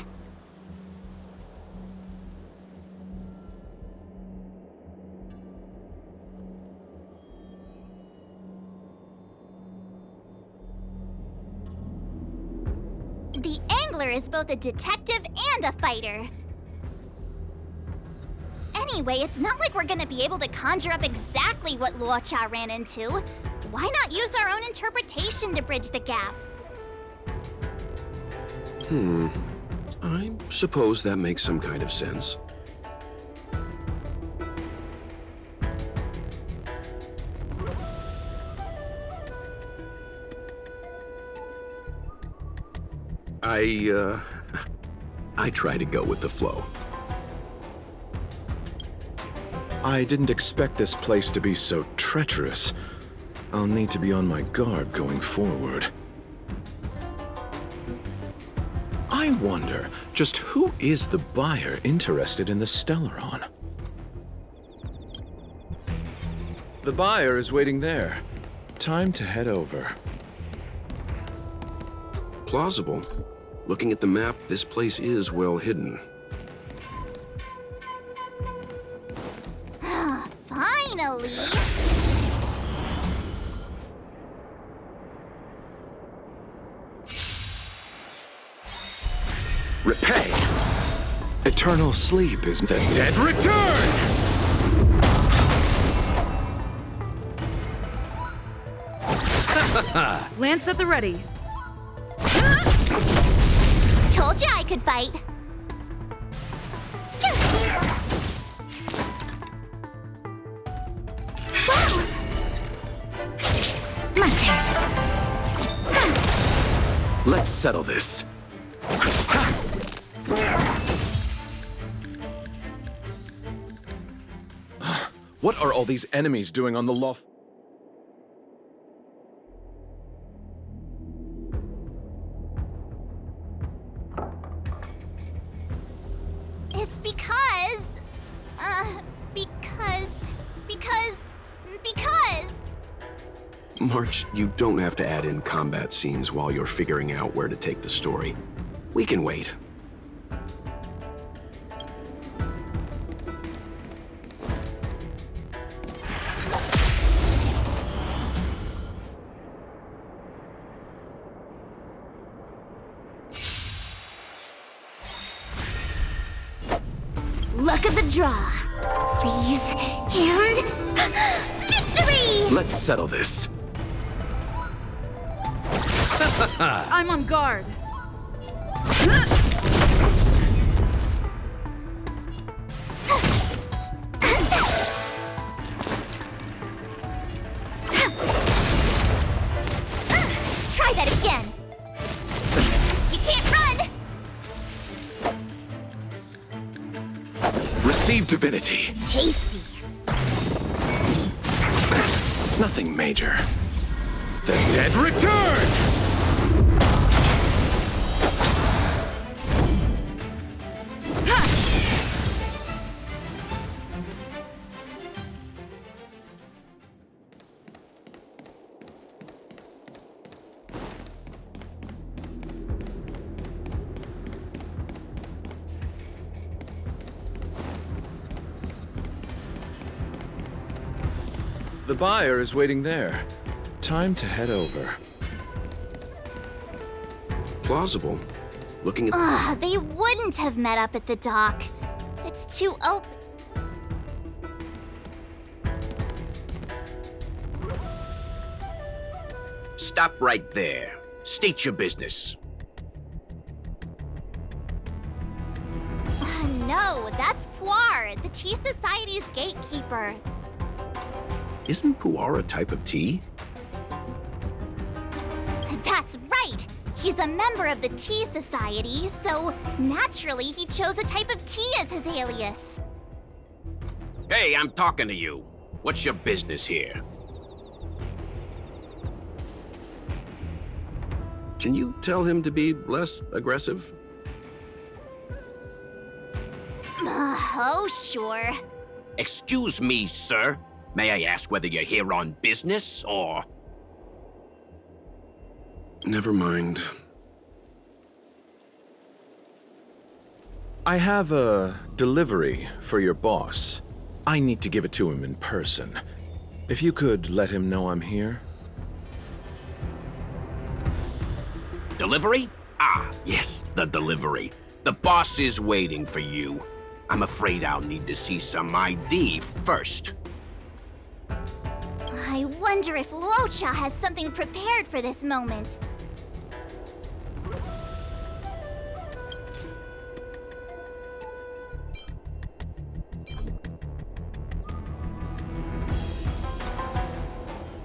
The Angler is both a detective and a fighter. Anyway, it's not like we're gonna be able to conjure up exactly what Luocha ran into. Why not use our own interpretation to bridge the gap? I suppose that makes some kind of sense. I try to go with the flow. I didn't expect this place to be so treacherous. I'll need to be on my guard going forward. I wonder, just who is the buyer interested in the Stellaron? The buyer is waiting there. Time to head over. Plausible. Looking at the map, this place is well hidden. Finally! Repay! Eternal sleep is the dead return! Lance at the ready. Told ya I could fight. My turn. Let's settle this. What are all these enemies doing on the loft? It's because... March, you don't have to add in combat scenes while you're figuring out where to take the story. We can wait. Luck of the draw. Please. And... victory! Let's settle this. I'm on guard. Try that again. You can't run. Receive divinity. Tasty. Nothing major. The dead return! The buyer is waiting there. Time to head over. Plausible. Looking at... They wouldn't have met up at the dock. It's too open. Stop right there. State your business. No, that's Puar, the Tea Society's gatekeeper. Isn't pu'er a type of tea? That's right! He's a member of the Tea Society, so naturally he chose a type of tea as his alias. Hey, I'm talking to you. What's your business here? Can you tell him to be less aggressive? Oh, sure. Excuse me, sir. May I ask whether you're here on business, or... Never mind. I have a delivery for your boss. I need to give it to him in person. If you could let him know I'm here. Delivery? Ah, yes, the delivery. The boss is waiting for you. I'm afraid I'll need to see some ID first. I wonder if Luocha has something prepared for this moment.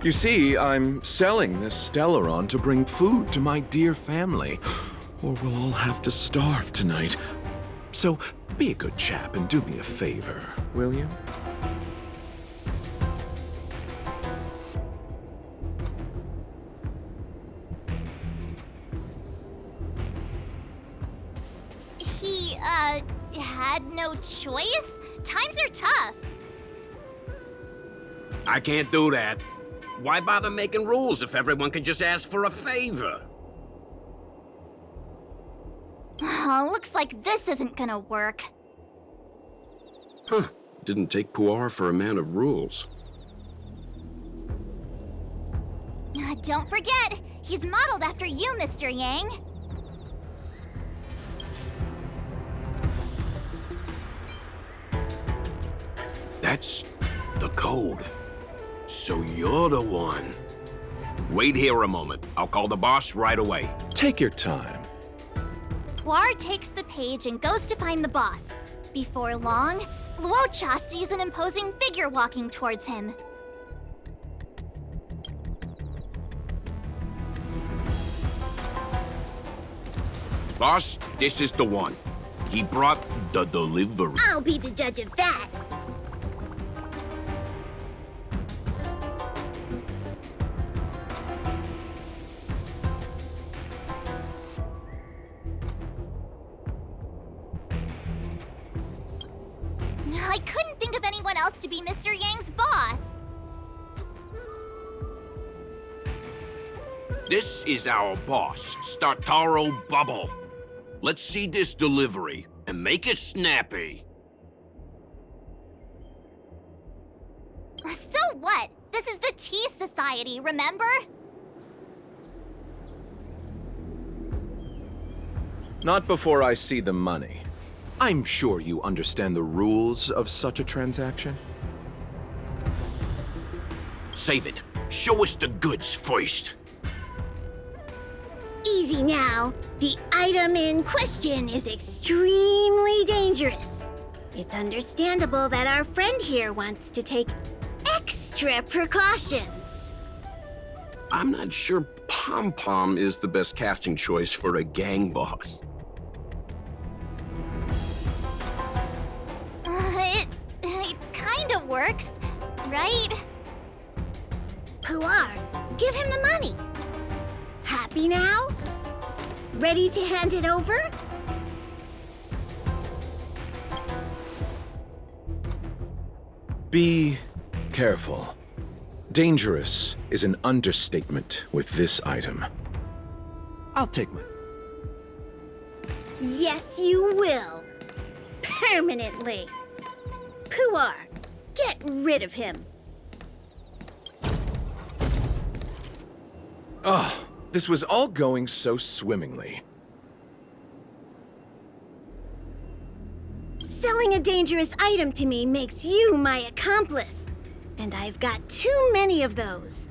You see, I'm selling this Stellaron to bring food to my dear family, or we'll all have to starve tonight. So, be a good chap and do me a favor, will you? He, had no choice? Times are tough. I can't do that. Why bother making rules if everyone can just ask for a favor? Looks like this isn't gonna work. Huh. Didn't take pu'er for a man of rules. Don't forget, he's modeled after you, Mr. Yang. That's the code. So you're the one. Wait here a moment. I'll call the boss right away. Take your time. Puar takes the page and goes to find the boss. Before long, Luocha sees an imposing figure walking towards him. Boss, this is the one. He brought the delivery. I'll be the judge of that. I couldn't think of anyone else to be Mr. Yang's boss. This is our boss, Startaro Bubble. Let's see this delivery and make it snappy. So what? This is the Tea Society, remember? Not before I see the money. I'm sure you understand the rules of such a transaction. Save it. Show us the goods first. Easy now. The item in question is extremely dangerous. It's understandable that our friend here wants to take extra precautions. I'm not sure Pom Pom is the best casting choice for a gang boss. It kind of works, right? Puar, give him the money. Happy now? Ready to hand it over? Be careful. Dangerous is an understatement with this item. I'll take mine. Yes, you will. Permanently. Puar, get rid of him. Oh, this was all going so swimmingly. Selling a dangerous item to me makes you my accomplice. And I've got too many of those.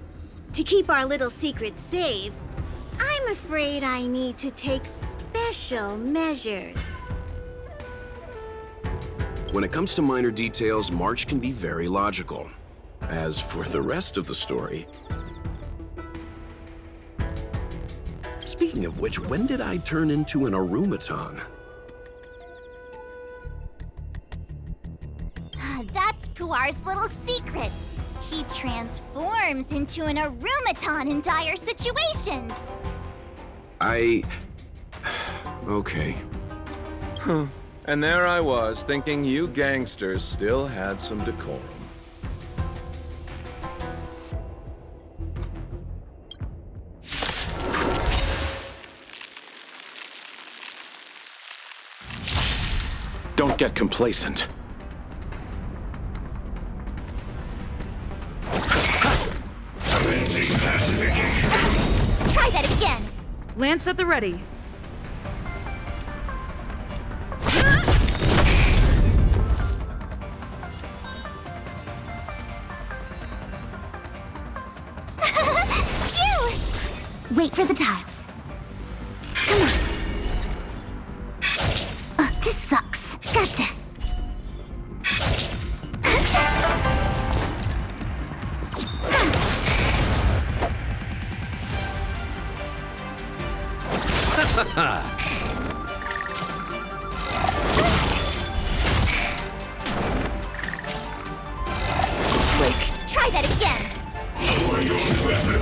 To keep our little secret safe, I'm afraid I need to take special measures. When it comes to minor details, March can be very logical. As for the rest of the story... Speaking of which, when did I turn into an automaton? That's Puar's little secret. He transforms into an automaton in dire situations. Okay. Huh. And there I was, thinking you gangsters still had some decorum. Don't get complacent. Try that again. Lance at the ready. Wait for the tiles. Come on. Oh, this sucks. Gotcha. Try that again. Lower your weapon.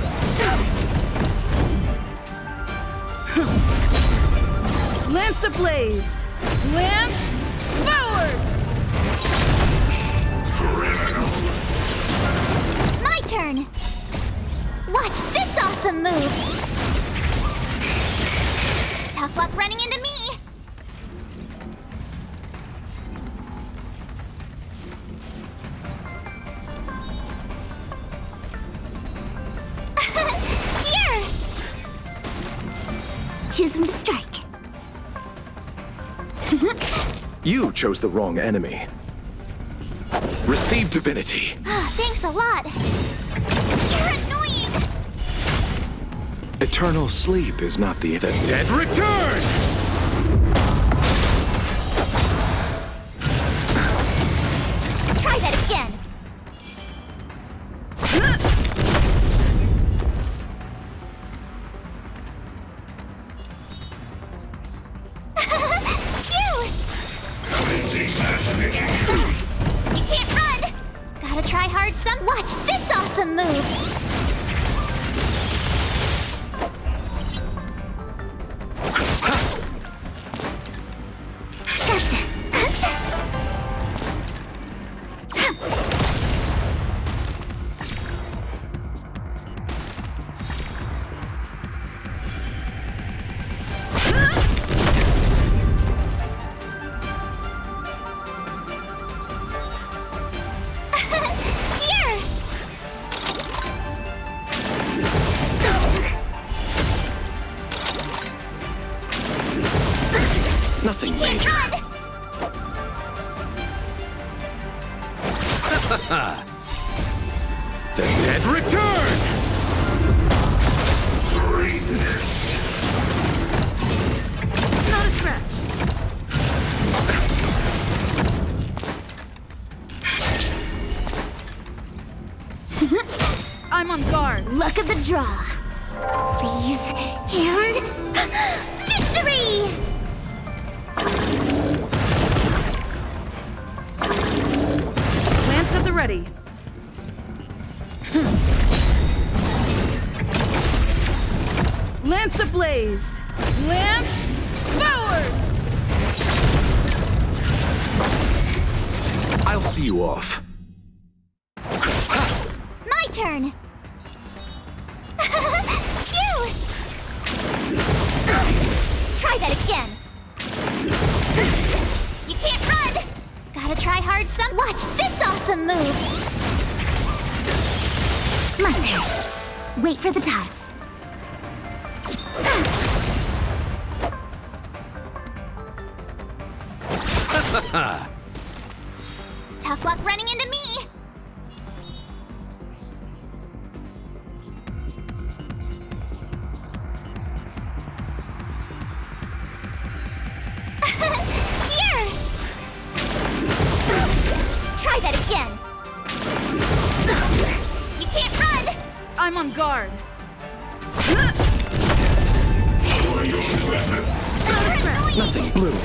Lance ablaze! Lance forward! Criminal. My turn. Watch this awesome move. Tough luck running into me. Here. Choose when to strike. You chose the wrong enemy. Receive divinity. Thanks a lot. You're annoying. Eternal sleep is not the dead return! Try that again. You can't run! Gotta try hard some. Watch this awesome move! Gotcha! Nothing major. The dead return! Treasonous. Luck of the draw. Freeze and victory! Lance at the ready. Lance ablaze! Lance forward! I'll see you off. My turn! Phew! Try that again! You can't run! Gotta try hard some. Watch this awesome move! My turn. Wait for the tiles. Tough luck running into me! Here! Try that again! You can't run! I'm on guard. Nothing bloom.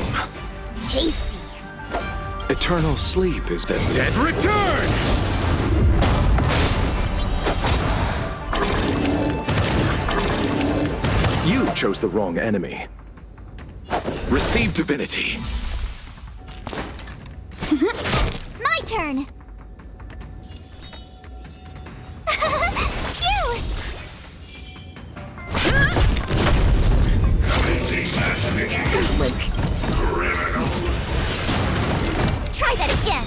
Tasty. Eternal sleep is the dead return! You chose the wrong enemy. Receive divinity. My turn. Phew! Try that again.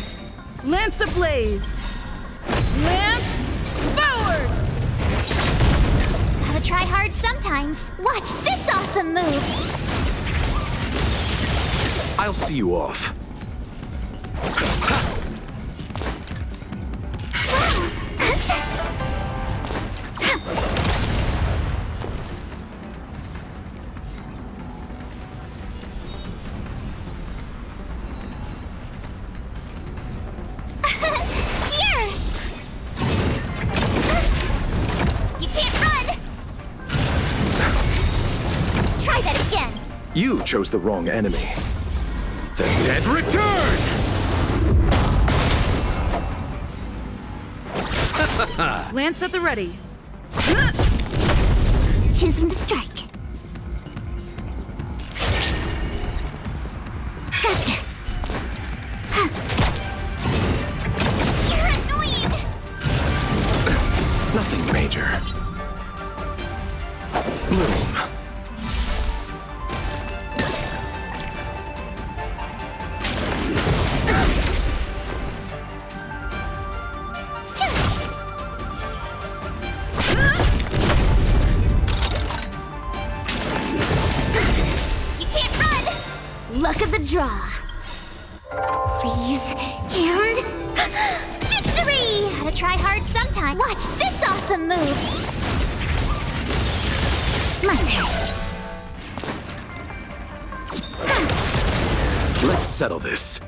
Lance ablaze! Lance forward! Gotta try hard sometimes. Watch this awesome move. I'll see you off. You chose the wrong enemy. The dead return! Lance at the ready. Choose when to strike. Gotcha. You're annoying! Nothing major. Bloom. Luck of the draw. Freeze and victory! Gotta try hard sometime. Watch this awesome move. My turn. Let's settle this.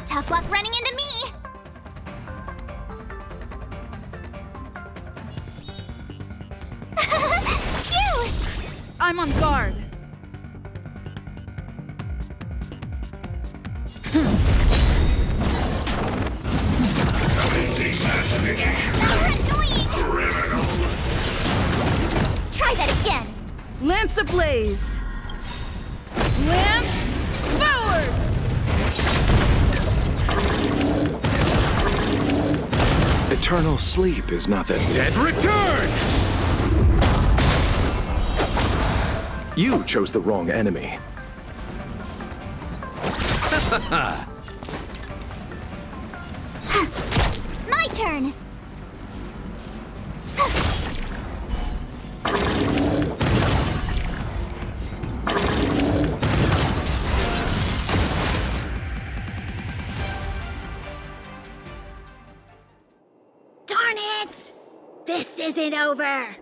Tough luck running into me. Phew! I'm on guard. Try that again. Lance ablaze! Lance forward! Eternal sleep is not the dead return! You chose the wrong enemy. My turn. Darn it! This isn't over!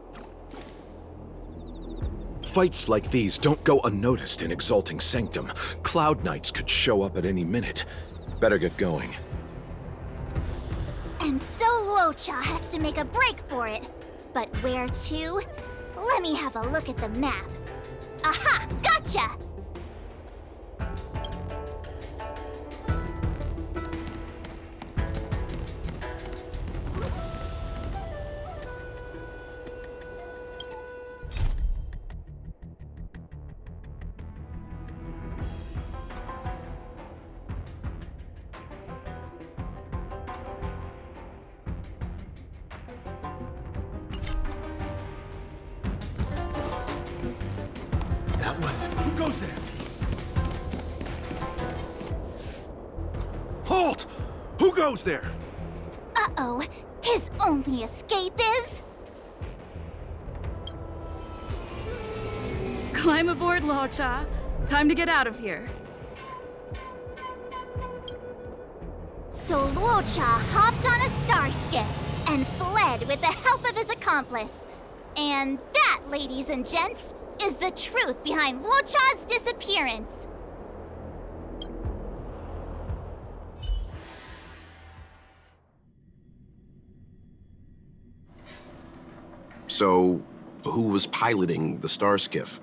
Fights like these don't go unnoticed in Exalting Sanctum. Cloud Knights could show up at any minute. Better get going. And so Luocha has to make a break for it. But where to? Let me have a look at the map. Aha! Gotcha! Who goes there? Halt! Who goes there? Uh-oh. His only escape is... Climb aboard, Luocha. Time to get out of here. So Luocha hopped on a star skiff and fled with the help of his accomplice. And that, ladies and gents, is the truth behind Luocha's disappearance. So, who was piloting the star skiff?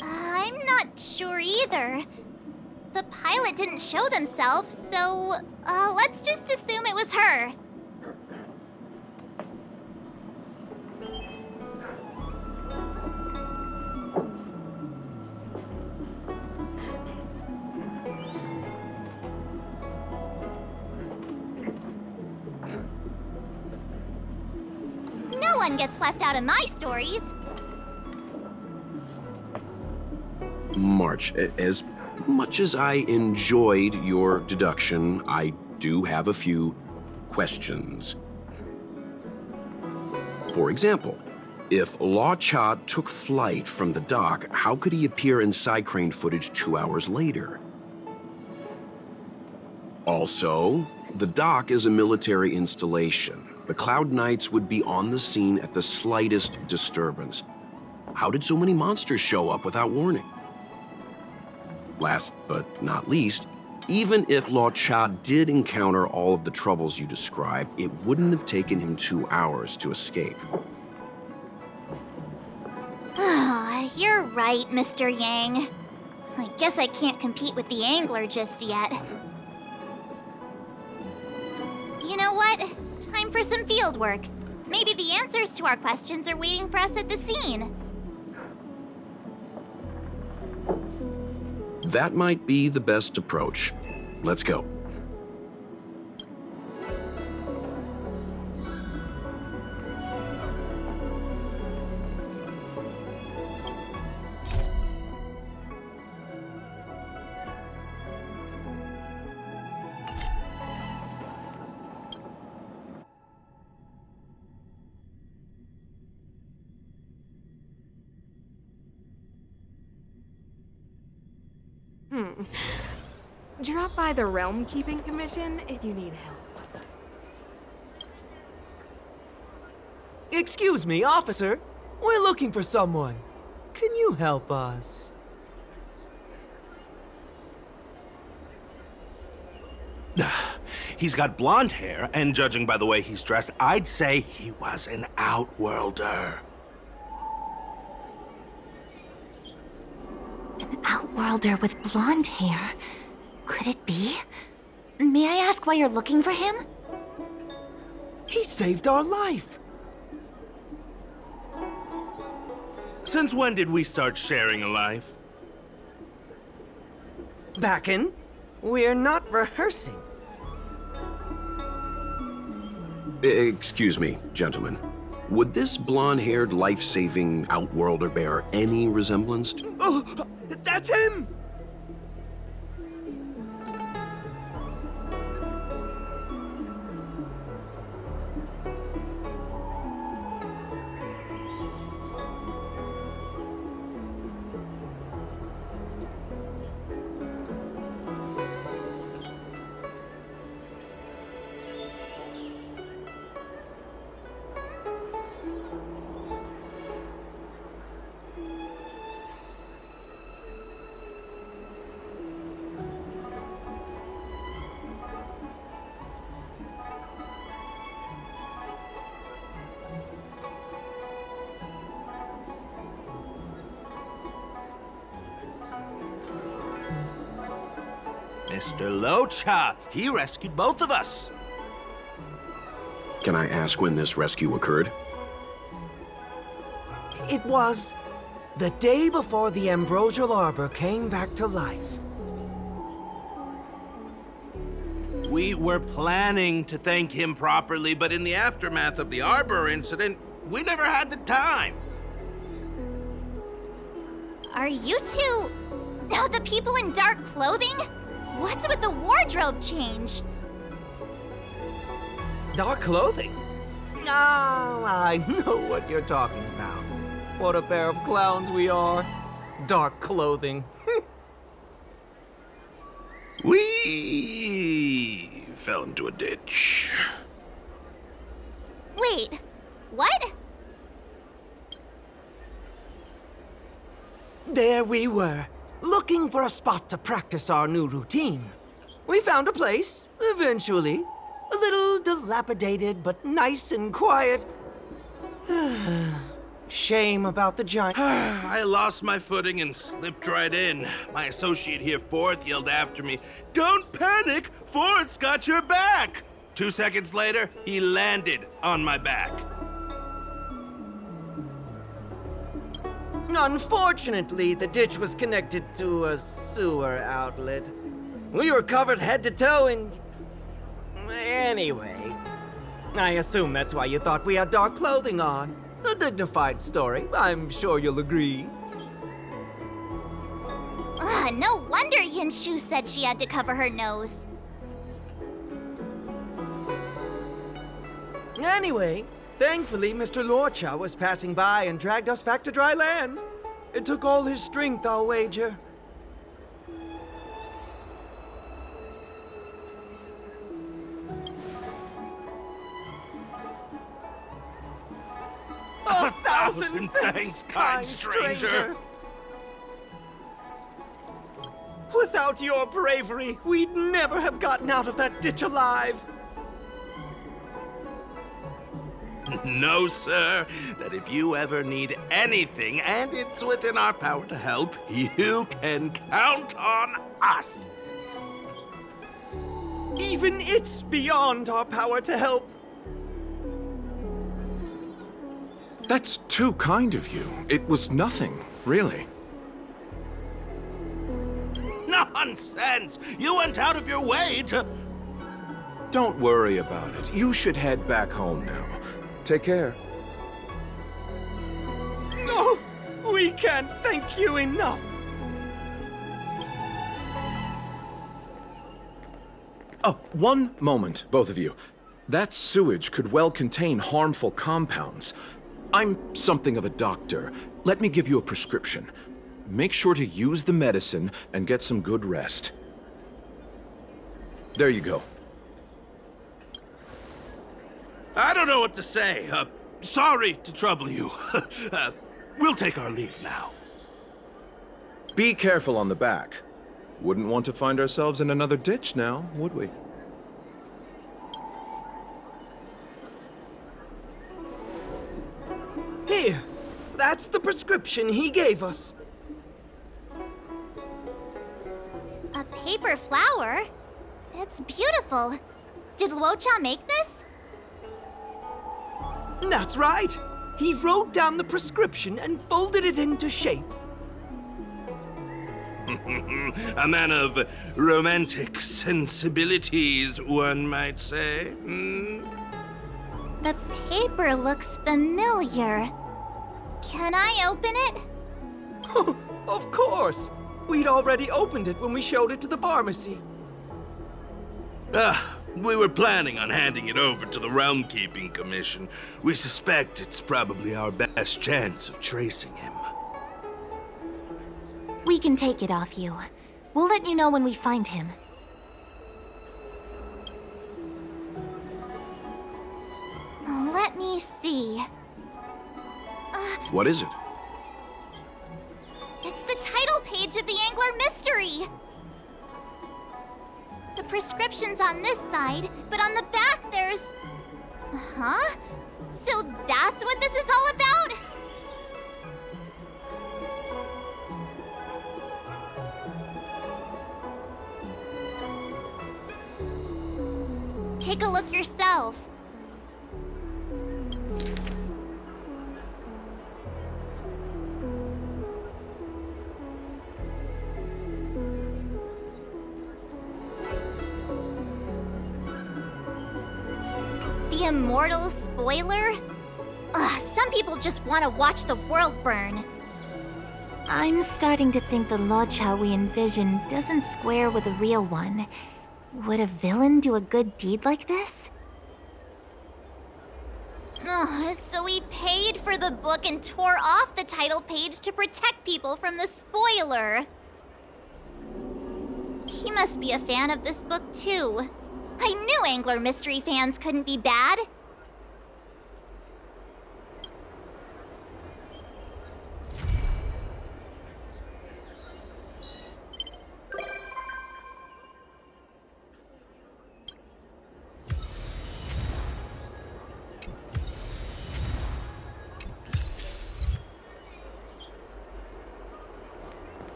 I'm not sure either. The pilot didn't show themselves, so let's just assume it was her. No one gets left out of my stories. March, as much as I enjoyed your deduction, I do have a few questions. For example, if Luocha took flight from the dock, how could he appear in side crane footage 2 hours later? Also, the dock is a military installation. The Cloud Knights would be on the scene at the slightest disturbance. How did so many monsters show up without warning? Last but not least, even if Luocha did encounter all of the troubles you described, it wouldn't have taken him 2 hours to escape. You're right, Mr. Yang. I guess I can't compete with the angler just yet. You know what? Time for some field work. Maybe the answers to our questions are waiting for us at the scene. That might be the best approach. Let's go. Drop by the Realm Keeping Commission if you need help. Excuse me, officer. We're looking for someone. Can you help us? He's got blonde hair, and judging by the way he's dressed, I'd say he was an outworlder. An outworlder with blonde hair? Could it be? May I ask why you're looking for him? He saved our life. Since when did we start sharing a life? Backen, we're not rehearsing. Excuse me, gentlemen. Would this blonde-haired, life-saving outworlder bear any resemblance to... Oh, that's him! Mr. Locha. He rescued both of us. Can I ask when this rescue occurred? It was the day before the ambrosial arbor came back to life. We were planning to thank him properly, but in the aftermath of the arbor incident, we never had the time. Are you two the people in dark clothing? What's with the wardrobe change? Dark clothing? Ah, I know what you're talking about. What a pair of clowns we are. Dark clothing. We fell into a ditch. Wait, what? There we were, looking for a spot to practice our new routine. We found a place, eventually. A little dilapidated, but nice and quiet. Shame about the giant. I lost my footing and slipped right in. My associate here, Fourth, yelled after me, "Don't panic! Fourth's got your back!" 2 seconds later, he landed on my back. Unfortunately, the ditch was connected to a sewer outlet. We were covered head to toe in... Anyway, I assume that's why you thought we had dark clothing on. A dignified story, I'm sure you'll agree. No wonder Yinshu said she had to cover her nose. Anyway, thankfully Mr. Lorcha was passing by and dragged us back to dry land. It took all his strength, I'll wager. A thousand thanks, kind stranger. Without your bravery, we'd never have gotten out of that ditch alive. No, sir. That if you ever need anything, and it's within our power to help, you can count on us. Even it's beyond our power to help. That's too kind of you. It was nothing, really. Nonsense! You went out of your way to... Don't worry about it. You should head back home now. Take care. No, we can't thank you enough. Oh, one moment, both of you. That sewage could well contain harmful compounds. I'm something of a doctor. Let me give you a prescription. Make sure to use the medicine and get some good rest. There you go. I don't know what to say. Sorry to trouble you. We'll take our leave now. Be careful on the back. Wouldn't want to find ourselves in another ditch now, would we? Here, that's the prescription he gave us. A paper flower? It's beautiful. Did Luocha make this? That's right. He wrote down the prescription and folded it into shape. A man of romantic sensibilities, one might say. The paper looks familiar. Can I open it? Of course. We'd already opened it when we showed it to the pharmacy. We were planning on handing it over to the Realm Keeping Commission. We suspect it's probably our best chance of tracing him. We can take it off you. We'll let you know when we find him. Let me see. What is it? It's the title page of the Angler Mystery. The prescription's on this side, but on the back there's... Huh? So that's what this is all about? The immortal spoiler? Ugh, some people just want to watch the world burn. I'm starting to think the Locha we envision doesn't square with a real one. Would a villain do a good deed like this? Ugh, so he paid for the book and tore off the title page to protect people from the spoiler. He must be a fan of this book too. I knew Angler Mystery fans couldn't be bad.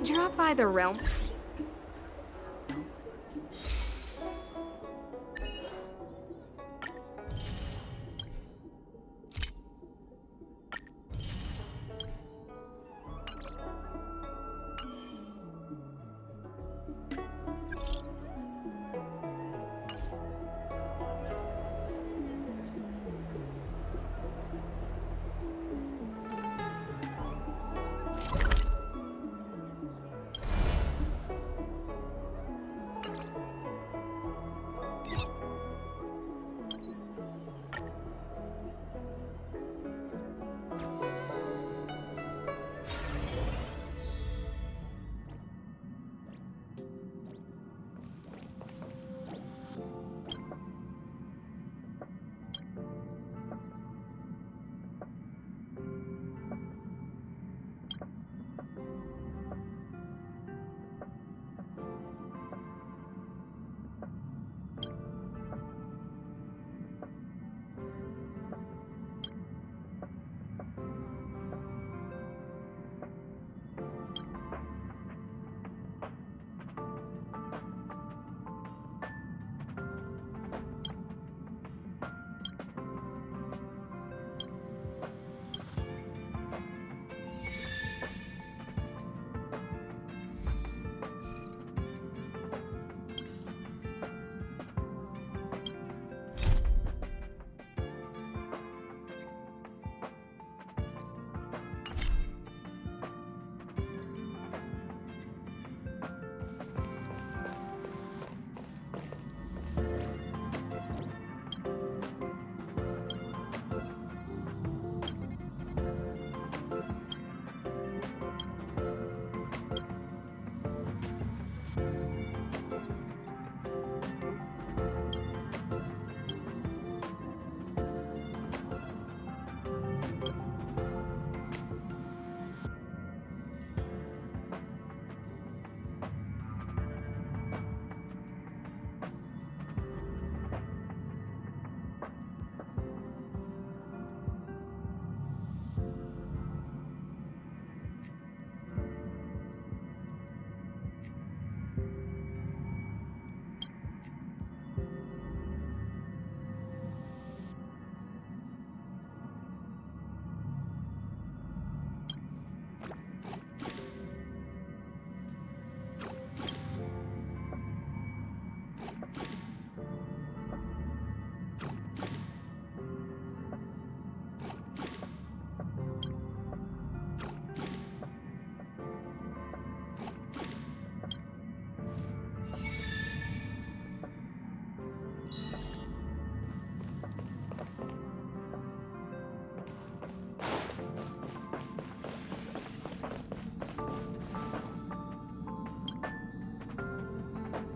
Drop by the realm.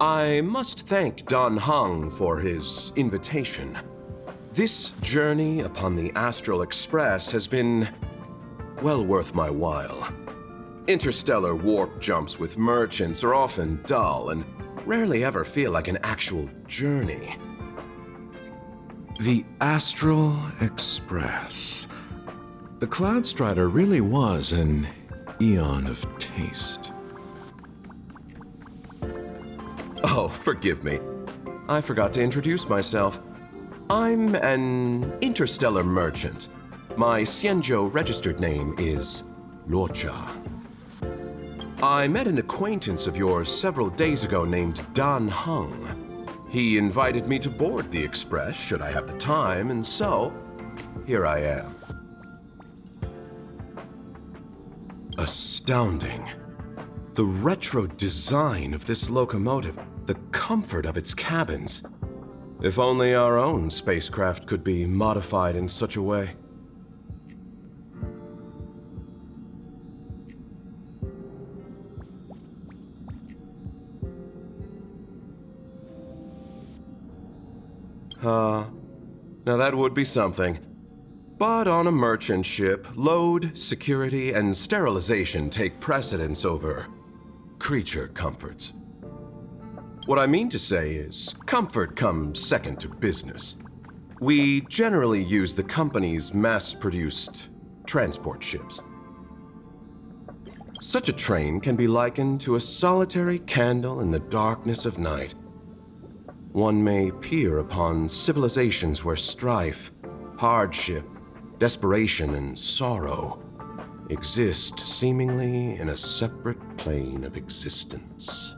I must thank Don Hung for his invitation. This journey upon the Astral Express has been well worth my while. Interstellar warp jumps with merchants are often dull and rarely ever feel like an actual journey. The Astral Express. The Cloud Strider really was an eon of taste. Oh, forgive me. I forgot to introduce myself. I'm an interstellar merchant. My Xianzhou registered name is Locha. I met an acquaintance of yours several days ago named Dan Hung. He invited me to board the Express should I have the time, and so here I am. Astounding. The retro design of this locomotive, the comfort of its cabins. If only our own spacecraft could be modified in such a way. Now that would be something. But on a merchant ship, load, security, and sterilization take precedence over creature comforts. What I mean to say is, comfort comes second to business. We generally use the company's mass-produced transport ships. Such a train can be likened to a solitary candle in the darkness of night. One may peer upon civilizations where strife, hardship, desperation, and sorrow exist seemingly in a separate plane of existence.